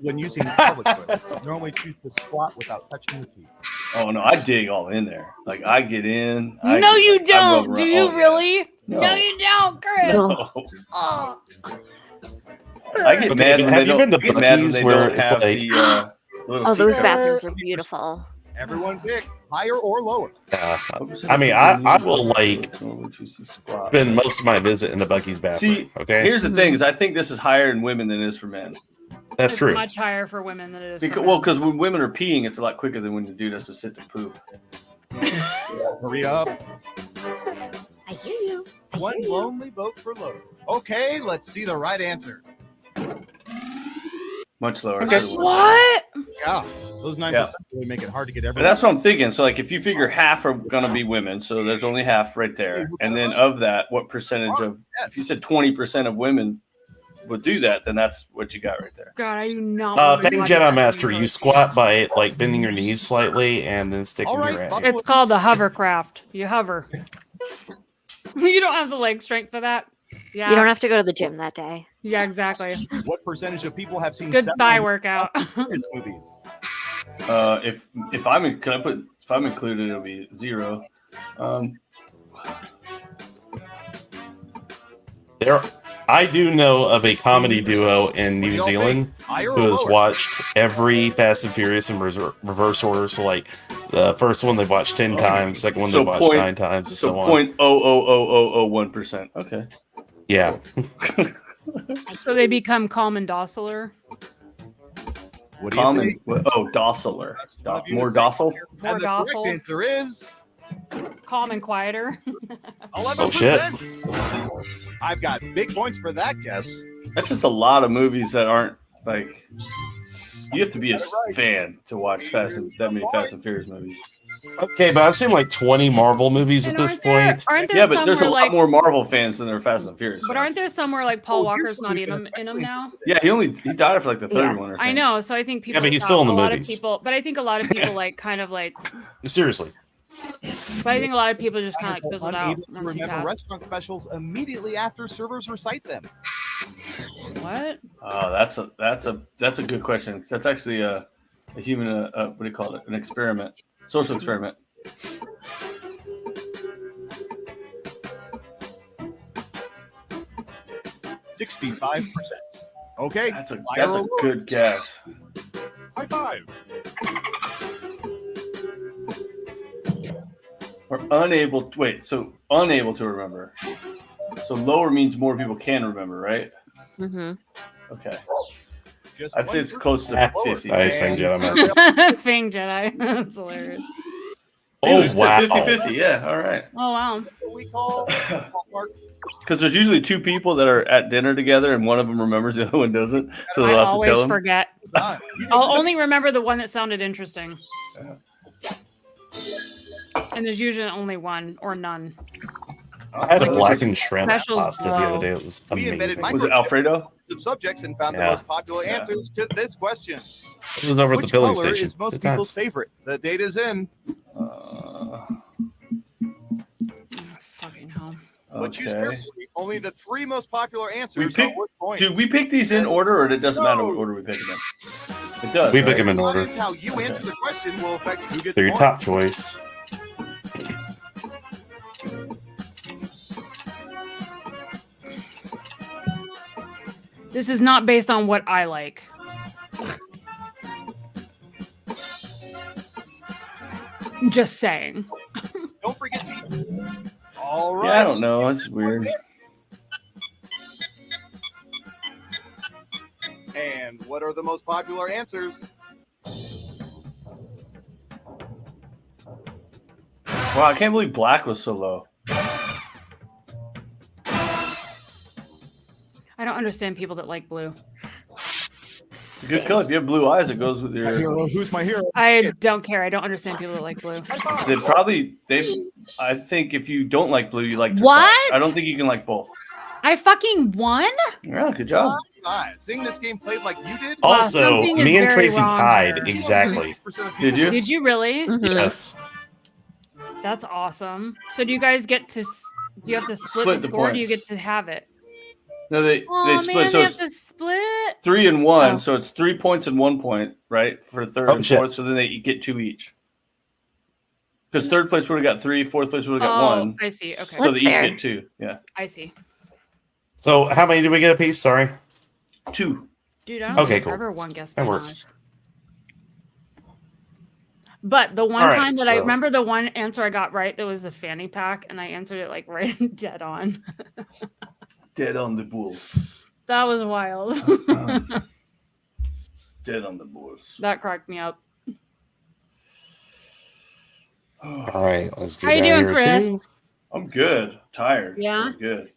When using public toilets, normally choose to squat without touching the feet. Oh no, I dig all in there. Like I get in. No, you don't. Do you really? No. No, you don't, Chris. No. Oh. I get mad when they don't. Get mad when they don't have like, the little. Oh, those seat bathrooms are beautiful. Everyone pick higher or lower. I mean, I will like spend most of my visit in the Buc-ee's bathroom. See, okay. Here's the thing: is I think this is higher in women than it is for men. That's It's true. much higher for women than it is. Because when women are peeing, it's a lot quicker than when the dude has to sit to poop. Hurry up. I hear you. One lonely vote for lower. Okay, let's see the right answer. Much lower. Okay. What? Yeah, those 9% really make it hard to get But everyone. that's what I'm thinking. So, like, if you figure half are gonna be women, so there's only half right there, and then of that, what percentage of? If you said 20% of women would do that, then that's what you got right there. God, I do not. Thing Jedi Master, you squat by like bending your knees slightly and then sticking your ass. It's called the hovercraft. You hover. You don't have the leg strength for that. Yeah. You don't have to go to the gym that day. Yeah, exactly. What percentage of people have seen Goodbye workout. movies? If I'm included, it'll be 0. I do know of a comedy duo in New Zealand who has watched every Fast and Furious in reverse order. So, like, the first one they've watched 10 times, second one they've watched 9 times, and so on. 0.00001%. Okay. Yeah. So they become calm and dociler. Common. Dociler. More docile? More And the docile. correct answer is Calm and quieter. 11%. I've got big points for that guess. That's just a lot of movies that aren't like. You have to be a fan to watch that many Fast and Furious movies. Okay, but I've seen like 20 Marvel movies at this point. Aren't there Yeah, but there's a some where, lot more Marvel fans than there are Fast and Furious. But fans. aren't there somewhere like Paul Walker's not in them now? Yeah, he died after like the third one or something. I know, so I think people. Yeah, but he's still in the a lot movies. of people, but I think a lot of people like kind of like. Seriously. But I think a lot of people just kind of like fizzled out. Unable to remember restaurant specials immediately after servers recite them. What? Oh, that's a good question. That's actually a human. What do you call it? An experiment, social experiment. $65%. Okay, That's a good guess. High five. Or unable to remember. So lower means more people can remember, right? Mm-hmm. Okay. Just I'd say one it's person close to lower. 50. Nice thing, gentlemen. Fang Jedi. That's hilarious. Oh, It's wow. 50-50. Yeah, all right. Oh wow. What we call ballpark. Because there's usually two people that are at dinner together, and one of them remembers, the other one doesn't. So I they'll have to tell always them. forget. I'll only remember the one that sounded interesting. And there's usually only one or none. I had a blackened shrimp Specials pasta the other day. It was We invented amazing. Was it Alfredo? of subjects and found the Yeah. most popular Yeah. answers to this question. It was over at the Which filling color station. is most Good people's times. favorite? The data's in. Fucking hell. But choose Okay. carefully. Only the three most popular answers We pick- are worth points. Do we pick these in order, or it doesn't matter what order we pick them in? It does. We pick right? them in That order. is how you answer the question will affect who gets They're your points. top choice. This is not based on what I like. Just saying. Don't forget to. All right. Yeah, I don't know. It's weird. And what are the most popular answers? Wow, I can't believe black was so low. I don't understand people that like blue. It's a good color. If you have blue eyes, it goes with your. Who's my hero? I don't care. I don't understand people that like blue. I think if you don't like blue, you like dressage. What? I don't think you can like both. I fucking won? Yeah, good job. Seeing this game played like you did. Also, something is me and very Tracy wrong tied. here. Exactly. 66% of Did you? Did you really? Yes. That's awesome. So do you guys get to? Do you have to split, Split the the score? Or do you points. get to have it? No, they Oh split. man, So they have it's to split. 3 and 1. Oh. So it's 3 points and 1 point, right? For third Oh, and shit. fourth. So then they get 2 each. Because third place would have got 3, fourth place would have got 1. I see. Okay, So they That's each fair. get 2. Yeah. I see. So how many did we get a piece? Sorry. 2. Dude, I don't Okay, think cool. I've ever won guess That Espionage. works. But the one All right, time that I so- remember the one answer I got right, that was the fanny pack, and I answered it like right dead on. Dead on the bulls. That was wild. Dead on the bulls. That cracked me up. All right, let's get How you out doing, here Chris? too. I'm good. Tired. Yeah? I'm good.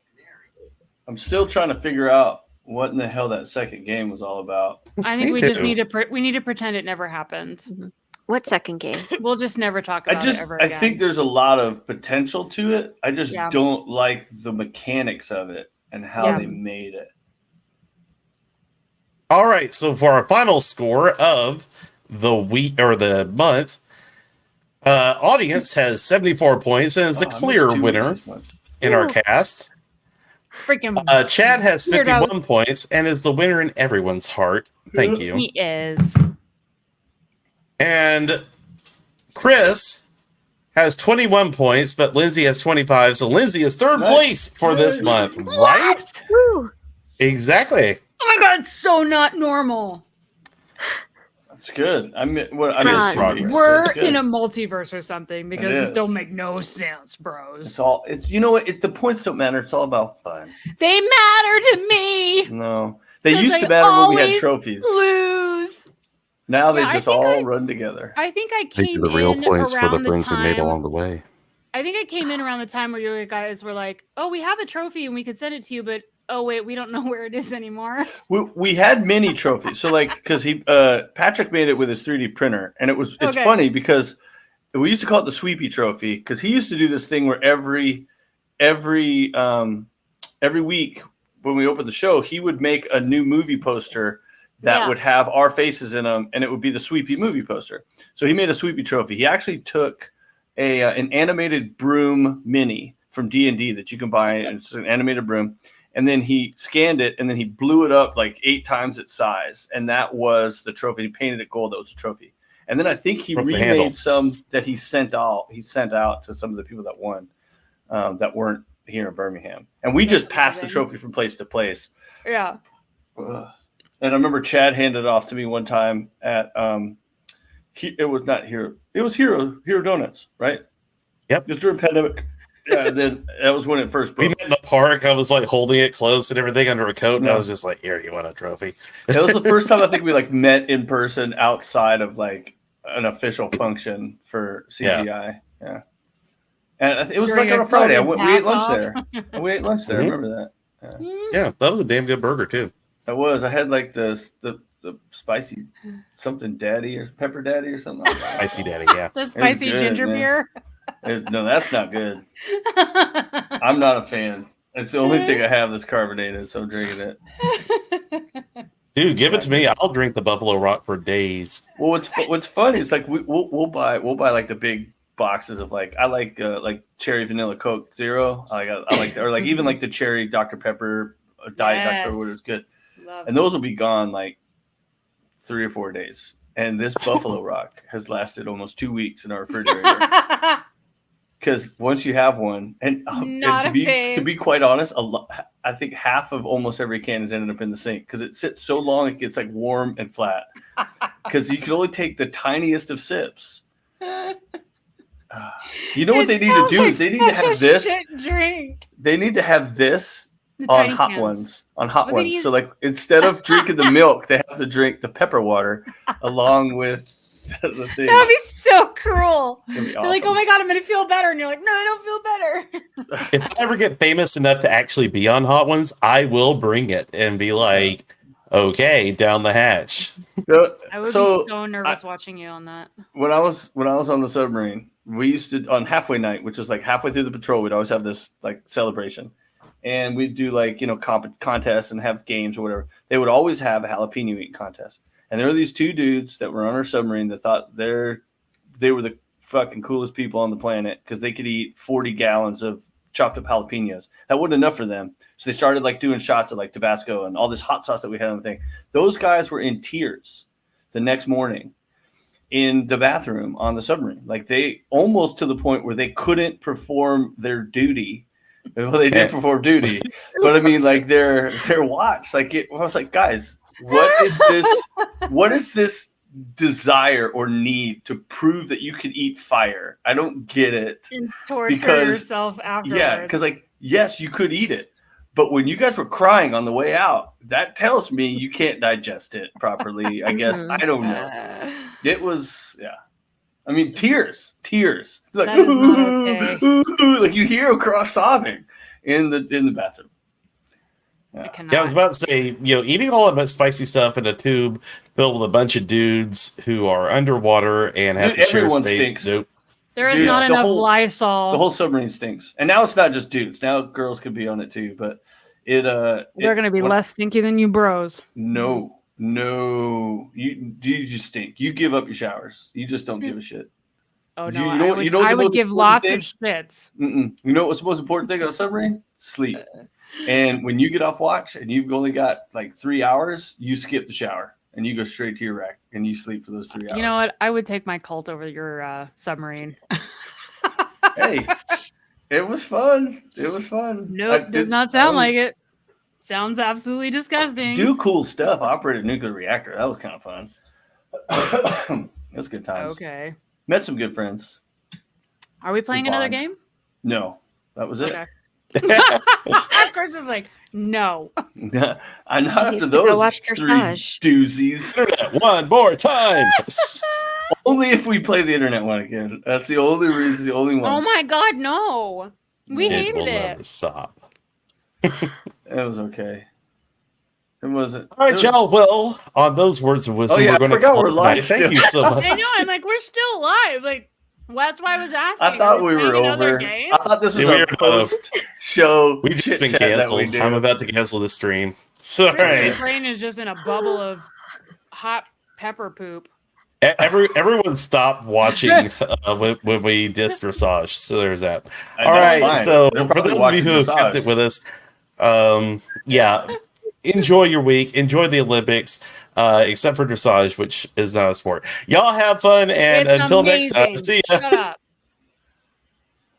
I'm still trying to figure out what in the hell that second game was all about. I Me think we just too. need to we need to pretend it never happened. What second game? We'll just never talk about it ever I again. think there's a lot of potential to it. I just Yeah. don't like the mechanics of it and how Yeah. they made it. All right, so for our final score of the week or the month, audience has 74 points and is the Oh, I missed clear 2 weeks winner this month. in our Ooh. cast. freaking Chad has Weirdos. 51 points and is the winner in everyone's heart. Thank you. he is. And Chris has 21 points, but Lindsay has 25. So Lindsay is third Nice. place for this Nice. month, right? Woo. Exactly. Oh my god, it's so not normal. That's good. I mean, what I It mean, is it's progress. We're It's good. in a multiverse or something because It this is. don't make no sense, bros. It's all. It's you know what? The points don't matter. It's all about fun. They matter to me. No, they Since used to I matter when we had always trophies. Lose. Now they Yeah, I just think all run together. I think I Thank came you, the real in points for the around friends we made time- along the way. I think I came in around the time where you guys were like, "Oh, we have a trophy and we could send it to you, but oh wait, we don't know where it is anymore." We had mini trophies. So like because he Patrick made it with his 3D printer, and it's Okay. funny because we used to call it the Sweepy Trophy because he used to do this thing where every week when we opened the show, he would make a new movie poster that Yeah. would have our faces in them, and it would be the Sweepy movie poster. So he made a Sweepy Trophy. He actually took an animated broom mini from D&D that you can buy. It's an animated broom. And then he scanned it, and then he blew it up like 8 times its size. And that was the trophy. He painted it gold. That was the trophy. And then I think he Broke the handle. remade some that he sent out. He sent out to some of the people that won that weren't here in Birmingham. And we just passed the trophy from place to place. Yeah. And I remember Chad handed it off to me one time at it was not Hero. It was Hero Donuts, right? Yep. It was during pandemic. Yeah, then that was when it first broke. We met in the park. I was like holding it close and everything under a coat, and I was just like, "Here, you want a trophy?" It was the first time I think we like met in person outside of like an official function for CGI. Yeah. And it was like on a Friday. We ate lunch there. We ate lunch there. I remember that. Yeah, that was a damn good burger too. It was. I had like the spicy something daddy or pepper daddy or something like that. Spicy daddy, yeah. The spicy ginger beer. No, that's not good. I'm not a fan. It's the only thing I have that's carbonated, so I'm drinking it. Dude, give it to me. I'll drink the Buffalo Rock for days. Well, what's funny is like we'll buy like the big boxes of like I like cherry vanilla Coke Zero. I like or like even like the cherry Dr. Pepper Diet Dr. Pepper, whatever is good. And those will be gone like 3 or 4 days. And this Buffalo Rock has lasted almost 2 weeks in our refrigerator. Because once you have one, and to be quite honest, I think half of almost every can has ended up in the sink because it sits so long it gets like warm and flat. Because you can only take the tiniest of sips. You know what they need to do is they need to have this. Drink. They need to have this on hot ones. On hot ones. So like instead of drinking the milk, they have to drink the pepper water along with the thing. That'd be so cruel. Awesome. They're like, oh my god, I'm gonna feel better, and you're like, no, I don't feel better. If I ever get famous enough to actually be on hot ones, I will bring it and be like, okay, down the hatch. I would be so nervous watching you on that. When I was on the submarine, we used to on halfway night, which was like halfway through the patrol, we'd always have this like celebration. And we'd do like, contests and have games or whatever. They would always have a jalapeno eating contest. And there were these two dudes that were on our submarine that thought they were the fucking coolest people on the planet because they could eat 40 gallons of chopped up jalapenos. That wasn't enough for them. So they started like doing shots of like Tabasco and all this hot sauce that we had on the thing. Those guys were in tears the next morning in the bathroom on the submarine. Like they almost to the point where they couldn't perform their duty. Well, they did perform duty, but I mean, like their watch. Like I was like, guys, what is this? What is this desire or need to prove that you can eat fire? I don't get it. And torture yourself afterwards. Yeah, because like yes, you could eat it, but when you guys were crying on the way out, that tells me you can't digest it properly. I guess I don't know. It was I mean, tears. It's like, like you hear a cross sobbing in the bathroom. Yeah, I was about to say, eating all of that spicy stuff in a tube filled with a bunch of dudes who are underwater and have to share space. Stinks. Nope. There is not enough Lysol. The whole submarine stinks, and now it's not just dudes. Now girls could be on it too, but they're going to be less stinky than you bros. No, you just stink. You give up your showers. You just don't give a shit. Oh no, I would give lots of shits. You know what's the most important thing on a submarine? Sleep. And when you get off watch and you've only got like 3 hours, you skip the shower and you go straight to your rack and you sleep for those 3 hours. You know what? I would take my cult over your submarine. Hey, it was fun. Nope, does not sound like it. Sounds absolutely disgusting. Do cool stuff. Operate a nuclear reactor. That was kind of fun. It was good times. Okay. Met some good friends. Are we playing another game? No, that was it. Okay. Of course, it's like no. I'm not after those three doozies. One more time. Only if we play the internet one again. That's the only reason. The only one. Oh my god, no! We hated it. Never stop. It was okay. It wasn't. All right, y'all. Well, on those words of wisdom, we're going to call it live. Thank you so much. I know. I'm like, we're still live. Like, that's why I was asking. I thought we were over. I thought this was our post-show. We've just been canceled. I'm about to cancel the stream. Sorry. My brain is just in a bubble of hot pepper poop. Everyone stopped watching when we dissed dressage. So there's that. All right. Fine. So for those of you who have kept it with us, enjoy your week. Enjoy the Olympics, except for dressage, which is not a sport. Y'all have fun, and until next time, see ya. Shut up.